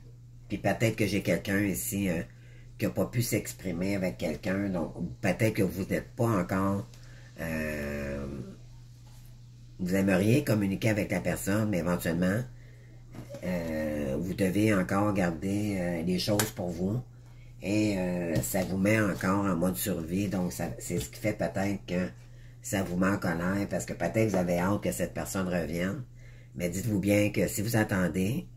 Puis peut-être que j'ai quelqu'un ici qui n'a pas pu s'exprimer avec quelqu'un, donc peut-être que vous n'êtes pas encore, vous aimeriez communiquer avec la personne, mais éventuellement, vous devez encore garder les choses pour vous. Et ça vous met encore en mode survie, donc c'est ce qui fait peut-être que ça vous met en colère, parce que peut-être vous avez hâte que cette personne revienne, mais dites-vous bien que si vous attendez,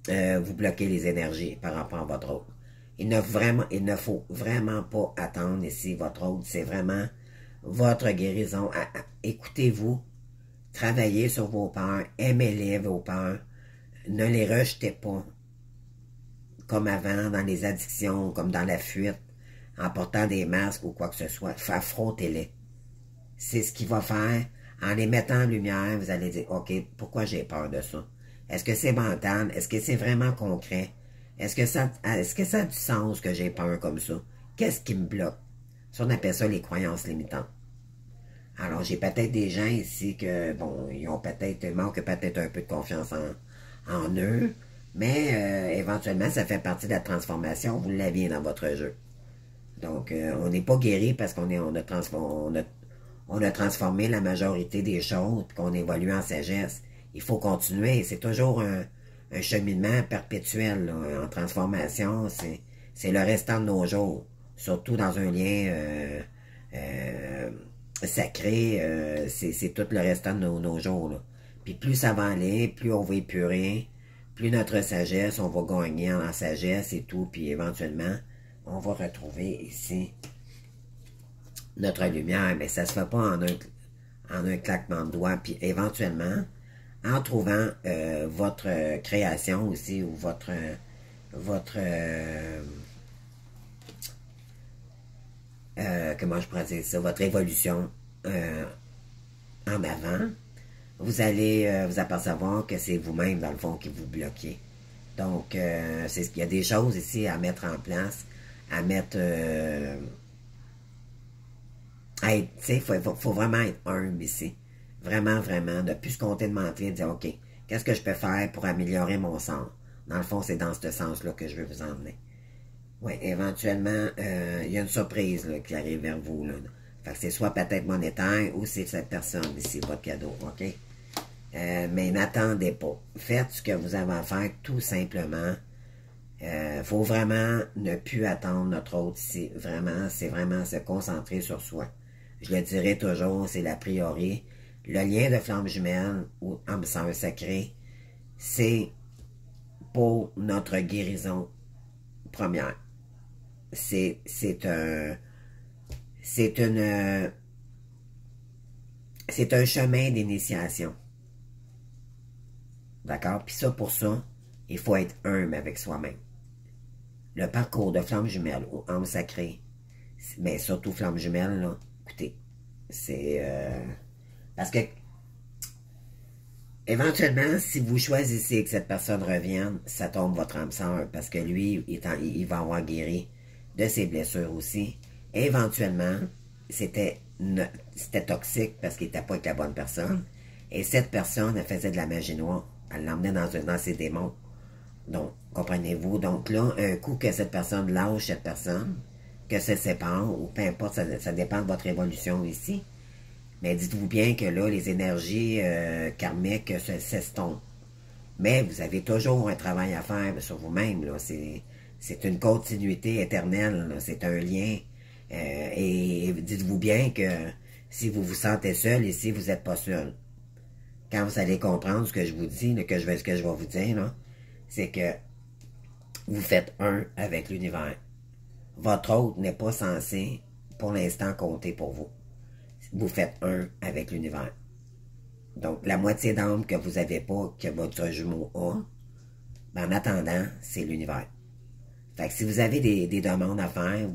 vous bloquez les énergies par rapport à votre autre. Il ne faut vraiment pas attendre ici votre autre, c'est vraiment votre guérison. Écoutez-vous, travaillez sur vos peurs, aimez-les vos peurs, ne les rejetez pas comme avant, dans les addictions, comme dans la fuite, en portant des masques ou quoi que ce soit. Affrontez-les. C'est ce qui va faire, en les mettant en lumière, vous allez dire, OK, pourquoi j'ai peur de ça? Est-ce que c'est mental? Est-ce que c'est vraiment concret? Est-ce que ça a du sens que j'ai peur comme ça? Qu'est-ce qui me bloque? Ça, on appelle ça les croyances limitantes. Alors, j'ai peut-être des gens ici que, bon, ils manquent peut-être un peu de confiance en eux, mais éventuellement, ça fait partie de la transformation. Vous l'aviez dans votre jeu. Donc, on n'est pas guéri parce on a transformé la majorité des choses et qu'on évolue en sagesse. Il faut continuer. C'est toujours un cheminement perpétuel là, en transformation. C'est le restant de nos jours. Surtout dans un lien sacré. C'est tout le restant de nos jours. Là. Puis plus ça va aller, plus on va épurer, plus notre sagesse, on va gagner en sagesse et tout. Puis éventuellement, on va retrouver ici notre lumière, mais ça se fait pas en un claquement de doigts. Puis éventuellement, en trouvant votre création aussi, ou comment je pourrais dire ça, votre évolution en avant, vous allez vous apercevoir que c'est vous-même, dans le fond, qui vous bloquez. Donc, il y a des choses ici à mettre en place, à mettre... tu sais, faut vraiment être humble ici. Vraiment, vraiment, de plus se compter de mentir, de dire, OK, qu'est-ce que je peux faire pour améliorer mon sort? Dans le fond, c'est dans ce sens-là que je veux vous emmener. Oui, éventuellement, il y a une surprise là, qui arrive vers vous. Là. Fait que c'est soit peut-être monétaire ou c'est cette personne ici, votre cadeau, OK? Mais n'attendez pas. Faites ce que vous avez à faire tout simplement. Faut vraiment ne plus attendre notre autre ici. Vraiment, c'est vraiment se concentrer sur soi. Je le dirai toujours, c'est l'a priori. Le lien de flamme jumelle ou âme sœur sacrée, c'est pour notre guérison première. C'est un chemin d'initiation. D'accord? Puis ça, pour ça, il faut être humble avec soi-même. Le parcours de flamme jumelle ou âme sacrée, mais surtout flamme jumelle, là, écoutez, c'est... parce que, éventuellement, si vous choisissez que cette personne revienne, ça tombe votre âme sœur, parce que lui, il va avoir guéri de ses blessures aussi. Et éventuellement, c'était toxique parce qu'il n'était pas avec la bonne personne. Et cette personne, elle faisait de la magie noire. Elle l'emmenait dans ses démons. Donc, comprenez-vous? Donc là, un coup que cette personne lâche cette personne, que se sépare, ou peu importe, ça dépend de votre évolution ici. Mais dites-vous bien que là, les énergies karmiques s'estompent. Mais vous avez toujours un travail à faire sur vous-même. C'est une continuité éternelle. C'est un lien. Et dites-vous bien que si vous vous sentez seul ici, vous n'êtes pas seul. Quand vous allez comprendre ce que je vous dis, ce que je vais vous dire, c'est que vous faites un avec l'univers. Votre autre n'est pas censé, pour l'instant, compter pour vous. Vous faites un avec l'univers. Donc, la moitié d'âme que vous n'avez pas, que votre jumeau a, ben, en attendant, c'est l'univers. Fait que si vous avez des demandes à faire,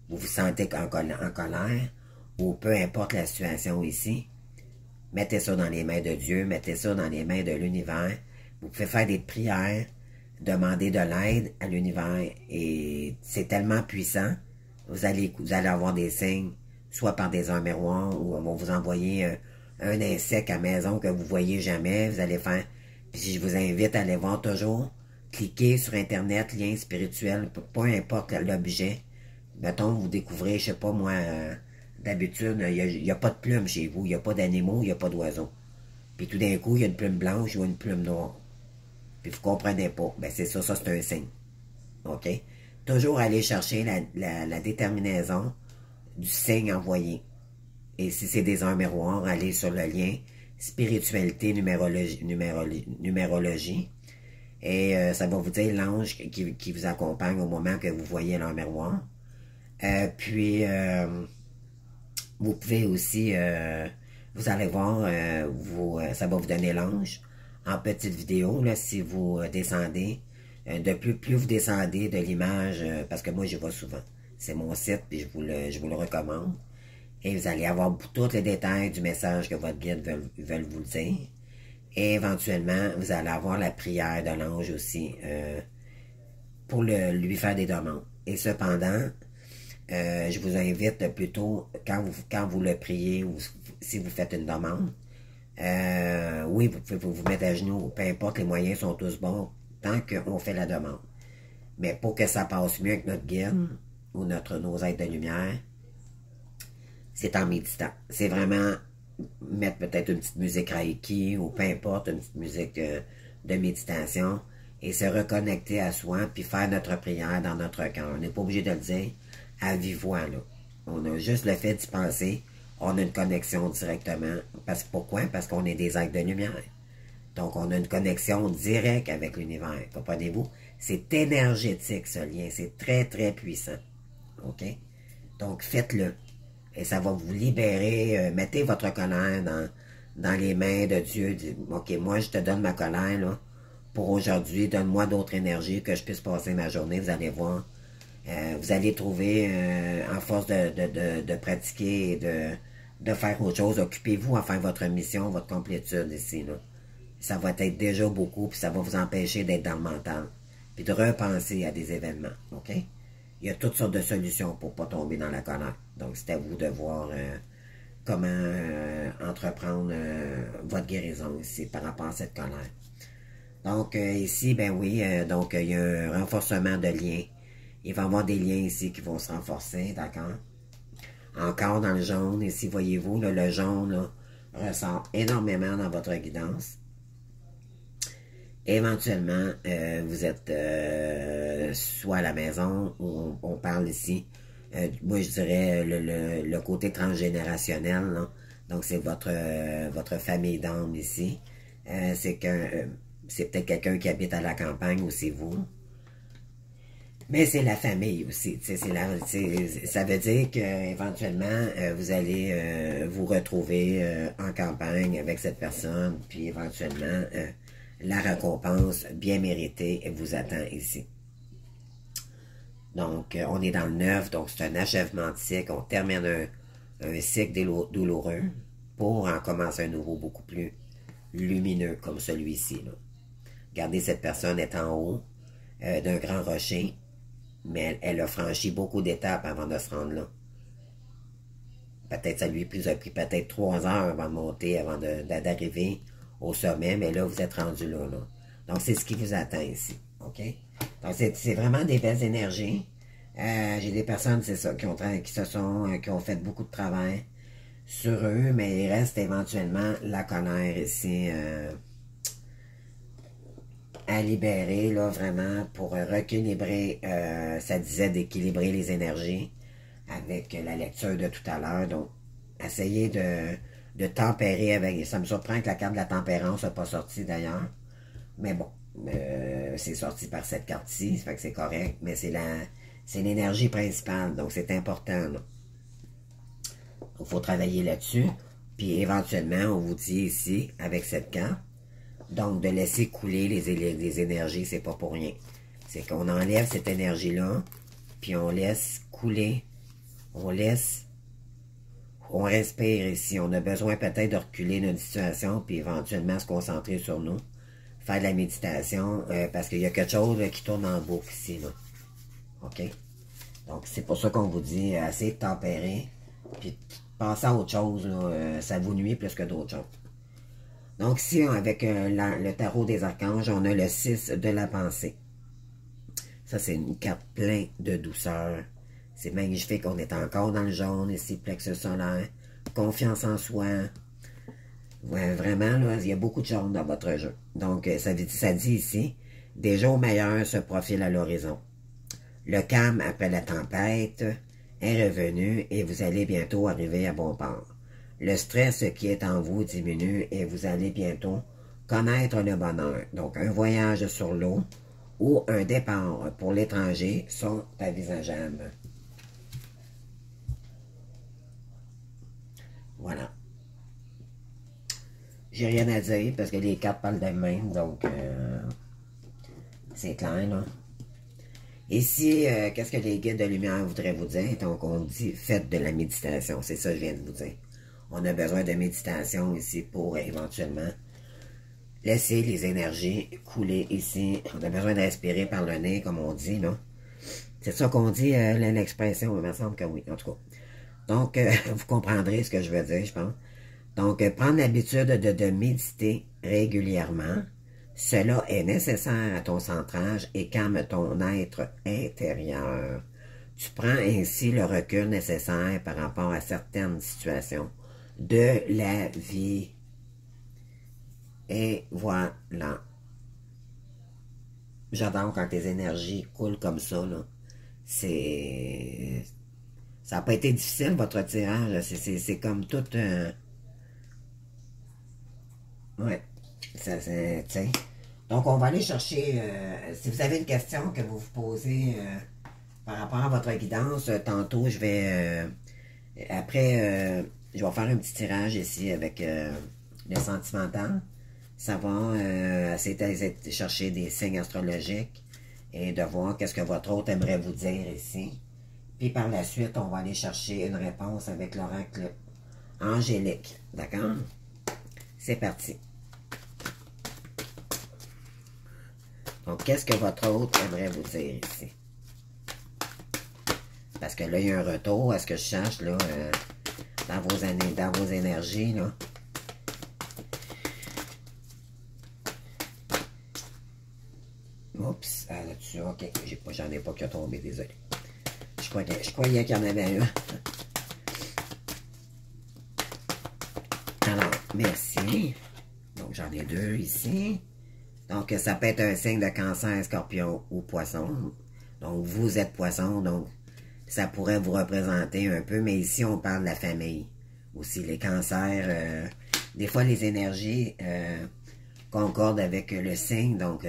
vous sentez en colère, ou peu importe la situation ici, mettez ça dans les mains de Dieu, mettez ça dans les mains de l'univers. Vous pouvez faire des prières, demander de l'aide à l'univers, et c'est tellement puissant, vous allez avoir des signes, soit par des heures miroirs, ou on va vous envoyer un insecte à maison que vous voyez jamais, vous allez faire... Puis je vous invite à aller voir toujours, cliquez sur Internet, lien spirituel, peu importe l'objet. Mettons, vous découvrez, je sais pas moi, d'habitude, il n'y a pas de plumes chez vous, il n'y a pas d'animaux, il n'y a pas d'oiseaux. Puis tout d'un coup, il y a une plume blanche ou une plume noire. Puis vous comprenez pas. Ben c'est ça, ça c'est un signe. OK? Toujours aller chercher la déterminaison du signe envoyé. Et si c'est des heures miroirs, allez sur le lien spiritualité, numérologie. Et ça va vous dire l'ange qui vous accompagne au moment que vous voyez l'heure miroir. Puis, vous pouvez aussi, vous allez voir, ça va vous donner l'ange en petite vidéo, là, si vous descendez. Plus vous descendez de l'image, parce que moi, j'y vais souvent. C'est mon site, puis je vous le recommande. Et vous allez avoir tous les détails du message que votre guide veulent vous le dire. Et éventuellement, vous allez avoir la prière de l'ange aussi pour lui faire des demandes. Et cependant, je vous invite plutôt, quand vous le priez ou si vous faites une demande, oui, vous pouvez vous mettre à genoux, peu importe, les moyens sont tous bons tant qu'on fait la demande. Mais pour que ça passe mieux avec notre guide ou nos êtres de lumière, c'est en méditant. C'est vraiment mettre peut-être une petite musique Reiki ou peu importe, une petite musique de méditation et se reconnecter à soi puis faire notre prière dans notre cœur. On n'est pas obligé de le dire à vive voix, là. On a juste le fait d'y penser, on a une connexion directement. Pourquoi? Parce qu'on est des êtres de lumière. Donc, on a une connexion directe avec l'univers. Comprenez-vous? C'est énergétique, ce lien. C'est très, très puissant. OK? Donc, faites-le. Et ça va vous libérer. Mettez votre colère dans les mains de Dieu. OK, moi, je te donne ma colère, là, pour aujourd'hui. Donne-moi d'autres énergies que je puisse passer ma journée. Vous allez voir. Vous allez trouver, en force de pratiquer et de faire autre chose. Occupez-vous à faire votre mission, votre complétude ici, là. Ça va être déjà beaucoup, puis ça va vous empêcher d'être dans le mental. Puis de repenser à des événements, OK? Il y a toutes sortes de solutions pour ne pas tomber dans la colère. Donc, c'est à vous de voir comment entreprendre votre guérison ici par rapport à cette colère. Donc, ici, ben oui, donc il y a un renforcement de liens. Il va y avoir des liens ici qui vont se renforcer, d'accord? Encore dans le jaune, ici, voyez-vous, le jaune là, ressort énormément dans votre guidance. Éventuellement, vous êtes soit à la maison, ou on parle ici, moi je dirais le côté transgénérationnel, là. Donc c'est votre famille d'âme ici. C'est peut-être quelqu'un qui habite à la campagne ou c'est vous. Mais c'est la famille aussi. Ça veut dire qu'éventuellement, vous allez vous retrouver en campagne avec cette personne, puis éventuellement, la récompense bien méritée vous attend ici. Donc, on est dans le 9, donc c'est un achèvement de cycle. On termine un cycle douloureux pour en commencer un nouveau beaucoup plus lumineux comme celui-ci. Regardez, cette personne est en haut d'un grand rocher, mais elle a franchi beaucoup d'étapes avant de se rendre là. Peut-être ça lui a pris peut-être 3 heures avant de monter, avant d'arriver au sommet, mais là, vous êtes rendu là. Donc, c'est ce qui vous attend ici. OK? Donc, c'est vraiment des belles énergies. J'ai des personnes, c'est ça, qui ont fait beaucoup de travail sur eux, mais il reste éventuellement la colère ici à libérer, là, vraiment, pour rééquilibrer, ça disait d'équilibrer les énergies avec la lecture de tout à l'heure. Donc, essayez de tempérer avec... Ça me surprend que la carte de la tempérance soit pas sortie, d'ailleurs. Mais bon, c'est sorti par cette carte-ci, ça fait que c'est correct. Mais c'est l'énergie principale, donc c'est important, là. Il faut travailler là-dessus. Puis éventuellement, on vous dit ici, avec cette carte, donc de laisser couler les énergies, c'est pas pour rien. C'est qu'on enlève cette énergie-là, puis on laisse couler, on respire ici. On a besoin peut-être de reculer notre situation, puis éventuellement se concentrer sur nous, faire de la méditation, parce qu'il y a quelque chose là, qui tourne en boucle ici, là. OK? Donc c'est pour ça qu'on vous dit, assez de tempérer, puis passez à autre chose, là, ça vous nuit plus que d'autres choses. Donc ici, avec le tarot des archanges, on a le 6 de la pensée. Ça, c'est une carte pleine de douceur. C'est magnifique, on est encore dans le jaune ici, plexus solaire, confiance en soi. Ouais, vraiment, là, il y a beaucoup de jaune dans votre jeu. Donc, ça dit ici, des jours meilleurs se profilent à l'horizon. Le calme après la tempête est revenu et vous allez bientôt arriver à bon port. Le stress qui est en vous diminue et vous allez bientôt connaître le bonheur. Donc, un voyage sur l'eau ou un départ pour l'étranger sont envisageables. Voilà. J'ai rien à dire parce que les cartes parlent d'elles-mêmes, donc c'est clair, là. Ici, qu'est-ce que les guides de lumière voudraient vous dire? Donc, on dit, faites de la méditation. C'est ça que je viens de vous dire. On a besoin de méditation ici pour éventuellement laisser les énergies couler ici. On a besoin de respirer par le nez, comme on dit, là. C'est ça qu'on dit, l'expression, il me semble que oui, en tout cas. Donc, vous comprendrez ce que je veux dire, je pense. Donc, prendre l'habitude de méditer régulièrement. Cela est nécessaire à ton centrage et calme ton être intérieur. Tu prends ainsi le recul nécessaire par rapport à certaines situations de la vie. Et voilà. J'adore quand tes énergies coulent comme ça, là. Ça n'a pas été difficile, votre tirage. C'est comme tout... Ouais. Tiens. Donc, on va aller chercher... si vous avez une question que vous vous posez par rapport à votre guidance, tantôt, je vais... après, je vais faire un petit tirage ici avec le sentimental. Ça va essayer d'aller chercher des signes astrologiques et de voir qu'est-ce que votre hôte aimerait vous dire ici. Puis par la suite, on va aller chercher une réponse avec l'oracle angélique. D'accord? C'est parti. Donc, qu'est-ce que votre hôte aimerait vous dire ici? Parce que là, il y a un retour à ce que je cherche, là, dans vos énergies, là. Oups, là-dessus, ok, j'en ai pas qu'à tomber, désolé. Je croyais qu'il y en avait un. Alors, merci. Donc, j'en ai deux ici. Donc, ça peut être un signe de cancer, scorpion ou poisson. Donc, vous êtes poisson, donc ça pourrait vous représenter un peu. Mais ici, on parle de la famille. Aussi, les cancers, des fois, les énergies concordent avec le signe. Donc,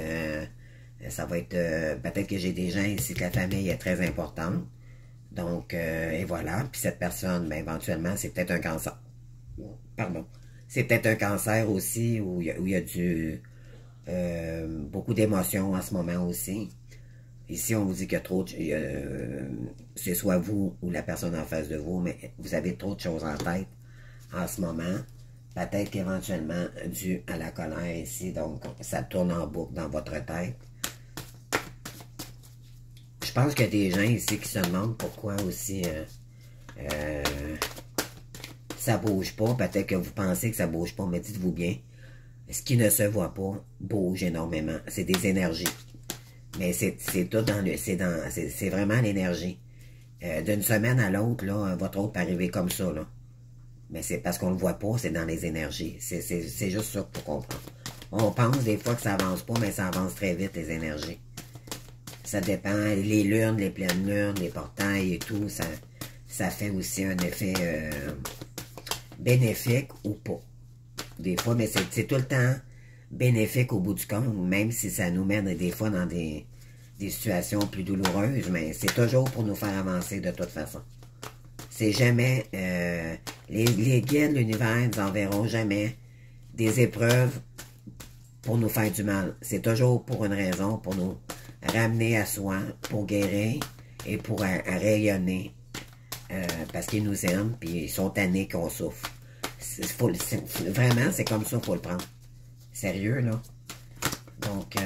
ça va être... peut-être que j'ai des gens ici que la famille est très importante. Donc, et voilà. Puis cette personne, ben, éventuellement, c'est peut-être un cancer. Pardon. C'est peut-être un cancer aussi où il y a du... beaucoup d'émotions en ce moment aussi. Ici, on vous dit que trop... c'est soit vous ou la personne en face de vous, mais vous avez trop de choses en tête en ce moment. Peut-être qu'éventuellement, dû à la colère ici, donc ça tourne en boucle dans votre tête. Je pense qu'il y a des gens ici qui se demandent pourquoi aussi ça bouge pas. Peut-être que vous pensez que ça bouge pas, mais dites-vous bien, ce qui ne se voit pas bouge énormément. C'est des énergies. Mais c'est tout dans le... C'est vraiment l'énergie. D'une semaine à l'autre, là, votre autre peut arriver comme ça, là. Mais c'est parce qu'on le voit pas, c'est dans les énergies. C'est juste ça pour comprendre. On pense des fois que ça avance pas, mais ça avance très vite, les énergies. Ça dépend. Les lunes, les pleines lunes, les portails et tout, ça fait aussi un effet bénéfique ou pas. Des fois, mais c'est tout le temps bénéfique au bout du compte, même si ça nous mène des fois dans des situations plus douloureuses, mais c'est toujours pour nous faire avancer de toute façon. C'est jamais... les guides, l'univers nous enverront jamais des épreuves pour nous faire du mal. C'est toujours pour une raison, pour nous ramener à soi, pour guérir et pour rayonner. Parce qu'ils nous aiment, puis ils sont tannés qu'on souffre. Vraiment, c'est comme ça qu'il faut le prendre. Sérieux, là. Donc,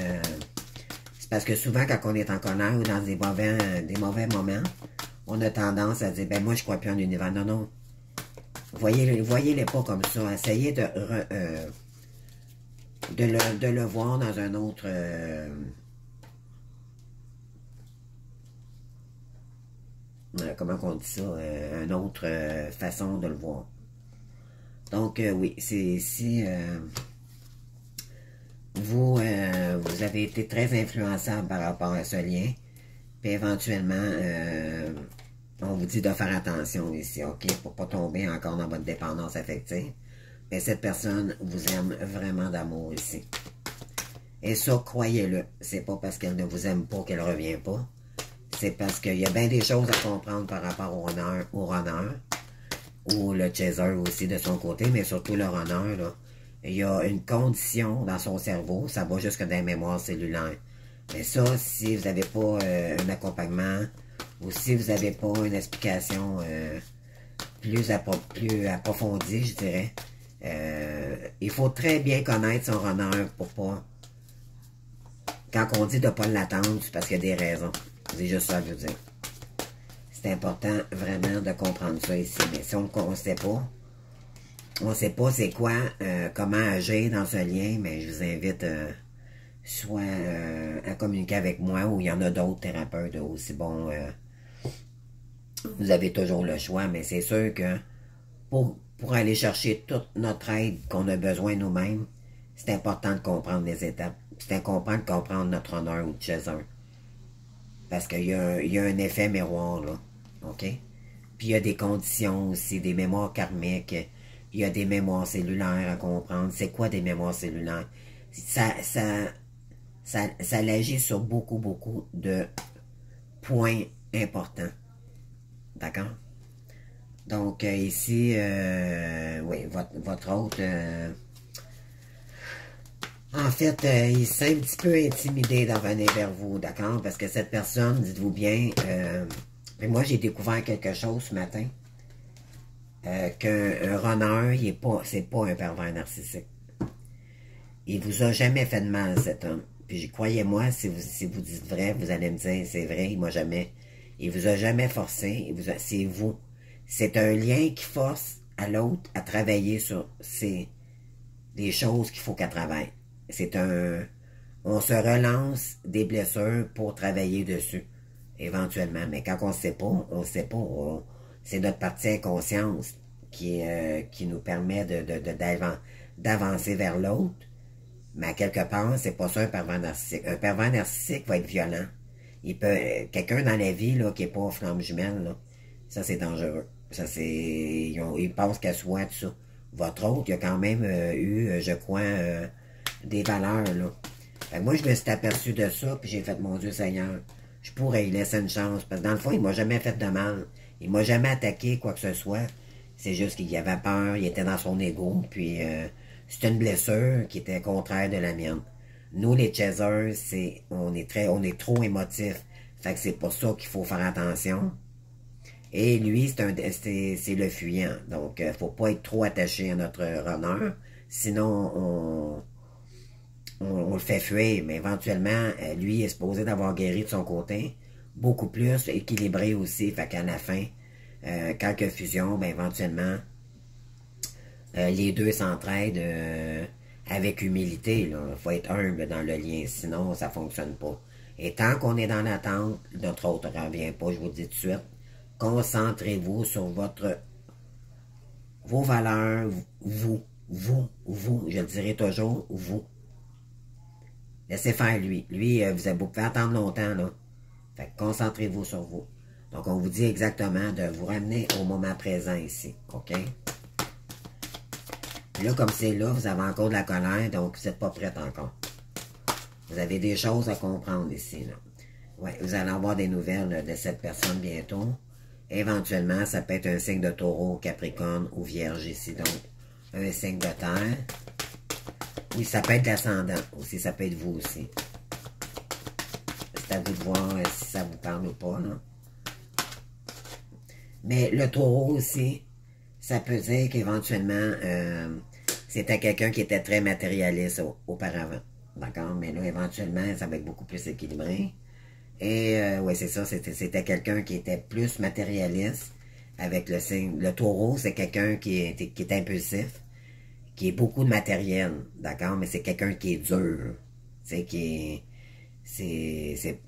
c'est parce que souvent, quand on est en colère ou dans des mauvais moments, on a tendance à dire, ben moi, je crois plus en l'univers. Non, non. Voyez-les pas comme ça. Essayez de le voir dans un autre... comment on dit ça? Une autre façon de le voir. Donc, oui, c'est si vous avez été très influençable par rapport à ce lien, puis éventuellement, on vous dit de faire attention ici, OK? Pour pas tomber encore dans votre dépendance affective. Mais cette personne vous aime vraiment d'amour ici. Et ça, croyez-le, c'est pas parce qu'elle ne vous aime pas qu'elle revient pas. C'est parce qu'il y a bien des choses à comprendre par rapport au runner, ou le chaser aussi de son côté, mais surtout le runner, là. Il y a une condition dans son cerveau, ça va jusque dans les mémoires cellulaires. Mais ça, si vous n'avez pas un accompagnement, ou si vous n'avez pas une explication plus approfondie, je dirais, il faut très bien connaître son runner pour pas... Quand on dit de ne pas l'attendre, c'est parce qu'il y a des raisons. C'est juste ça que je veux dire. C'est important vraiment de comprendre ça ici. Mais si on ne sait pas, on ne sait pas c'est quoi, comment agir dans ce lien, mais je vous invite soit à communiquer avec moi ou il y en a d'autres thérapeutes aussi bons. Vous avez toujours le choix, mais c'est sûr que pour aller chercher toute notre aide qu'on a besoin nous-mêmes, c'est important de comprendre les étapes. C'est important de comprendre notre honneur ou de chaser. Parce qu'il y a un effet miroir, là. OK? Puis il y a des conditions aussi, des mémoires karmiques. Il y a des mémoires cellulaires à comprendre. C'est quoi des mémoires cellulaires? Ça l'agit sur beaucoup de points importants. D'accord? Donc, ici, oui, votre hôte... en fait, il s'est un petit peu intimidé d'en venir vers vous, d'accord? Parce que cette personne, dites-vous bien, moi j'ai découvert quelque chose ce matin, qu'un runner, c'est pas un pervers narcissique. Il vous a jamais fait de mal, cet homme. Puis croyez-moi, si vous dites vrai, vous allez me dire, c'est vrai, il vous a jamais forcé, c'est vous. C'est un lien qui force à l'autre à travailler sur des choses qu'il faut qu'elle travaille. On se relance des blessures pour travailler dessus, éventuellement. Mais quand on ne sait pas, on ne sait pas. C'est notre partie inconscience qui nous permet d'avancer vers l'autre. Mais à quelque part, c'est pas ça un pervers narcissique. Un pervers narcissique va être violent. Quelqu'un dans la vie là, qui n'est pas flamme jumelle, là, ça c'est dangereux. Ça c'est. Il pense qu'à soi, tout ça. Votre autre, il a quand même eu, je crois, des valeurs, là. Fait que moi, je me suis aperçu de ça, puis j'ai fait, mon Dieu Seigneur, je pourrais y laisser une chance. Parce que dans le fond, il m'a jamais fait de mal. Il m'a jamais attaqué, quoi que ce soit. C'est juste qu'il avait peur, il était dans son ego, puis c'était une blessure qui était contraire de la mienne. Nous, les chasers, on est trop émotifs. Fait que c'est pour ça qu'il faut faire attention. Et lui, c'est le fuyant. Donc, faut pas être trop attaché à notre runner. Sinon, on le fait fuir. Mais éventuellement, lui est supposé d'avoir guéri de son côté. Beaucoup plus équilibré aussi. Fait qu'à la fin, quand il y a fusion, ben éventuellement, les deux s'entraident avec humilité. Il faut être humble dans le lien. Sinon, ça fonctionne pas. Et tant qu'on est dans l'attente, notre autre ne revient pas, je vous le dis tout de suite. Concentrez-vous sur vos valeurs, vous, je le dirai toujours, vous. Laissez faire lui. Lui, vous pouvez attendre longtemps, là. Fait que concentrez-vous sur vous. Donc, on vous dit exactement de vous ramener au moment présent ici, OK? Puis là, comme c'est là, vous avez encore de la colère, donc vous n'êtes pas prête encore. Vous avez des choses à comprendre ici, là. Ouais, vous allez avoir des nouvelles de cette personne bientôt. Éventuellement, ça peut être un signe de taureau, capricorne ou vierge ici. Donc, un signe de terre. Oui, ça peut être l'ascendant aussi. Ça peut être vous aussi. C'est à vous de voir si ça vous parle ou pas, là. Mais le taureau aussi, ça peut dire qu'éventuellement, c'était quelqu'un qui était très matérialiste auparavant. D'accord? Mais là, éventuellement, ça va être beaucoup plus équilibré. Et oui, c'est ça, c'était quelqu'un qui était plus matérialiste. avec le signe. Le taureau, c'est quelqu'un qui est impulsif, qui est beaucoup de matériel, d'accord? Mais c'est quelqu'un qui est dur. C'est qui est.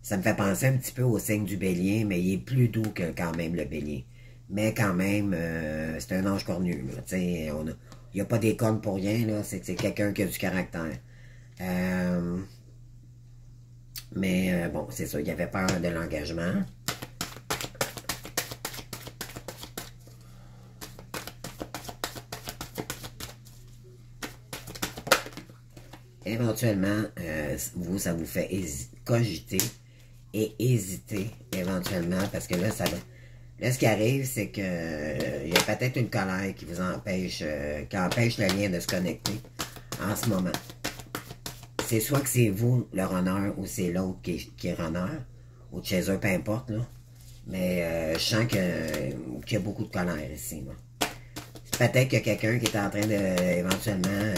Ça me fait penser un petit peu au signe du bélier, mais il est plus doux que quand même le bélier. Mais quand même, c'est un ange cornu. Il n'y a pas des cornes pour rien, là. C'est quelqu'un qui a du caractère. Mais bon, c'est ça. Il avait peur de l'engagement. Éventuellement, vous, ça vous fait cogiter et hésiter éventuellement parce que là, là, ce qui arrive, c'est que il y a peut-être une colère qui vous empêche, qui empêche le lien de se connecter en ce moment. C'est soit que c'est vous le runner ou c'est l'autre qui est runner, ou de chez eux, peu importe, là. Mais je sens qu'il y a beaucoup de colère ici, là. Peut-être qu'il y a quelqu'un qui est en train de, éventuellement,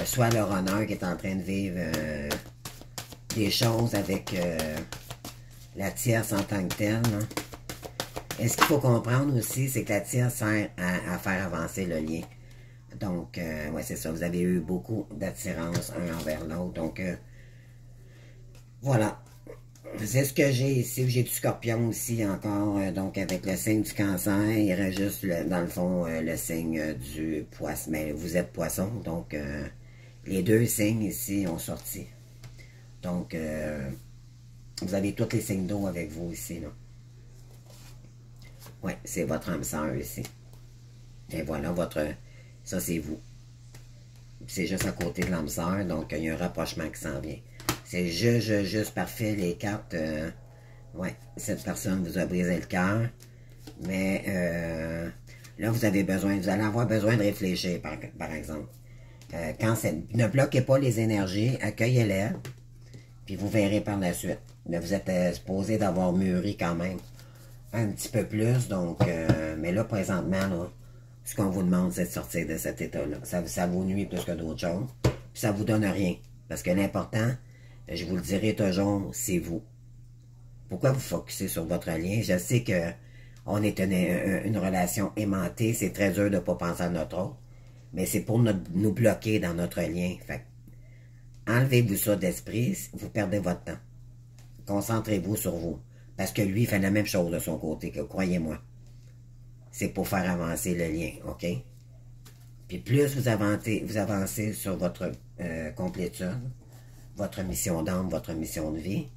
soit le runner qui est en train de vivre des choses avec la tierce en tant que telle. Et ce qu'il faut comprendre aussi, c'est que la tierce sert à faire avancer le lien. Donc, ouais, c'est ça. Vous avez eu beaucoup d'attirance un envers l'autre. Donc, voilà. C'est ce que j'ai ici. J'ai du scorpion aussi encore. Donc, avec le signe du cancer, il reste juste, dans le fond, le signe du poisson. Mais vous êtes poisson, donc les deux signes ici ont sorti. Donc, vous avez tous les signes d'eau avec vous ici, là. Ouais, c'est votre âme sœur ici. Et voilà, ça c'est vous. C'est juste à côté de l'âme sœur, donc il y a un rapprochement qui s'en vient. C'est juste parfait, les cartes. Ouais, cette personne vous a brisé le cœur. Mais là, vous allez avoir besoin de réfléchir, par exemple. Ne bloquez pas les énergies, accueillez-les, puis vous verrez par la suite. Mais vous êtes supposé d'avoir mûri quand même un petit peu plus, donc, mais là, présentement, là, ce qu'on vous demande, c'est de sortir de cet état-là. Ça vous nuit plus que d'autres choses, puis ça vous donne rien. Parce que l'important, je vous le dirai toujours, c'est vous. Pourquoi vous focussez sur votre lien? Je sais que on est une relation aimantée, c'est très dur de ne pas penser à notre autre, mais c'est pour nous bloquer dans notre lien. Fait enlevez-vous ça d'esprit, vous perdez votre temps. Concentrez-vous sur vous. Parce que lui, il fait la même chose de son côté, que croyez-moi. C'est pour faire avancer le lien, OK? Puis plus vous avancez sur votre complétude, votre mission d'âme, votre mission de vie,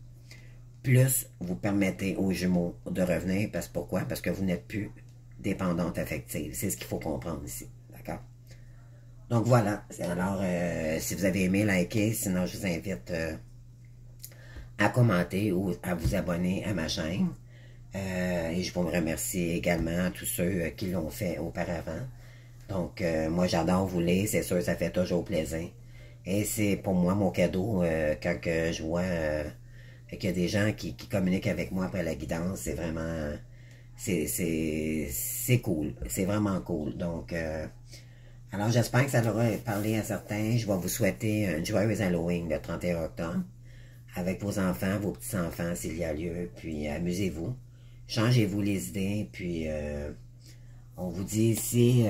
plus vous permettez aux jumeaux de revenir. Pourquoi? Parce que vous n'êtes plus dépendante affective. C'est ce qu'il faut comprendre ici, d'accord? Donc voilà. Alors, si vous avez aimé, likez. Sinon, je vous invite à commenter ou à vous abonner à ma chaîne. Et je vous remercie également à tous ceux qui l'ont fait auparavant. Donc, moi, j'adore vous lire. C'est sûr, ça fait toujours plaisir. Et c'est pour moi mon cadeau quand que je vois qu'il y a des gens qui communiquent avec moi après la guidance. C'est vraiment... C'est cool. C'est vraiment cool. Donc, alors j'espère que ça aura parlé à certains. Je vais vous souhaiter un joyeux Halloween le 31 octobre. Avec vos enfants, vos petits-enfants, s'il y a lieu. Puis, amusez-vous. Changez-vous les idées. Puis, on vous dit ici...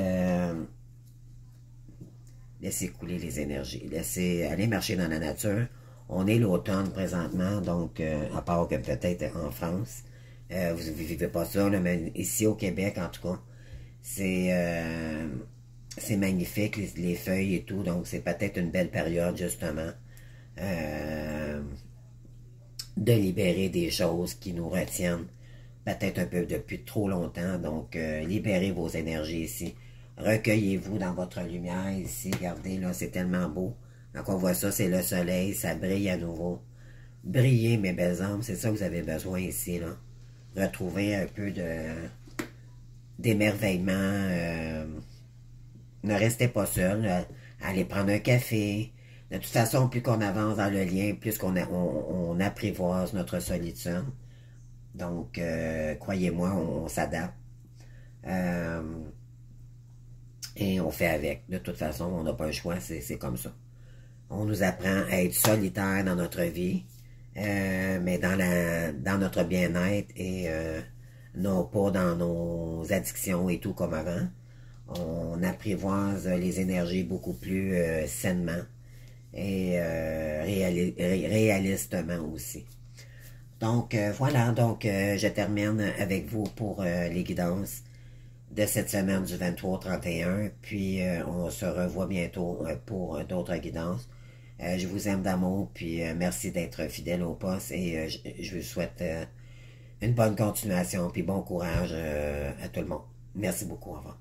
laissez couler les énergies. Laissez aller marcher dans la nature. On est l'automne présentement, donc à part que peut-être en France, vous ne vivez pas ça, là, mais ici au Québec, en tout cas, c'est magnifique, les feuilles et tout, donc c'est peut-être une belle période, justement, de libérer des choses qui nous retiennent peut-être un peu depuis trop longtemps, donc libérez vos énergies ici. Recueillez-vous dans votre lumière ici. Regardez, là, c'est tellement beau. Quand on voit ça, c'est le soleil. Ça brille à nouveau. Brillez, mes belles âmes. C'est ça que vous avez besoin ici, là. Retrouver un peu d'émerveillement. Ne restez pas seul. Allez prendre un café. De toute façon, plus qu'on avance dans le lien, plus on apprivoise notre solitude. Donc, croyez-moi, on s'adapte. Et on fait avec. De toute façon, on n'a pas le choix, c'est comme ça. On nous apprend à être solitaire dans notre vie, mais dans notre bien-être et non pas dans nos addictions et tout comme avant. On apprivoise les énergies beaucoup plus sainement et réalistement aussi. Donc voilà, donc je termine avec vous pour les guidances de cette semaine du 23 au 31. Puis on se revoit bientôt pour d'autres guidances. Je vous aime d'amour, puis merci d'être fidèle au poste et je vous souhaite une bonne continuation, puis bon courage à tout le monde. Merci beaucoup, au revoir.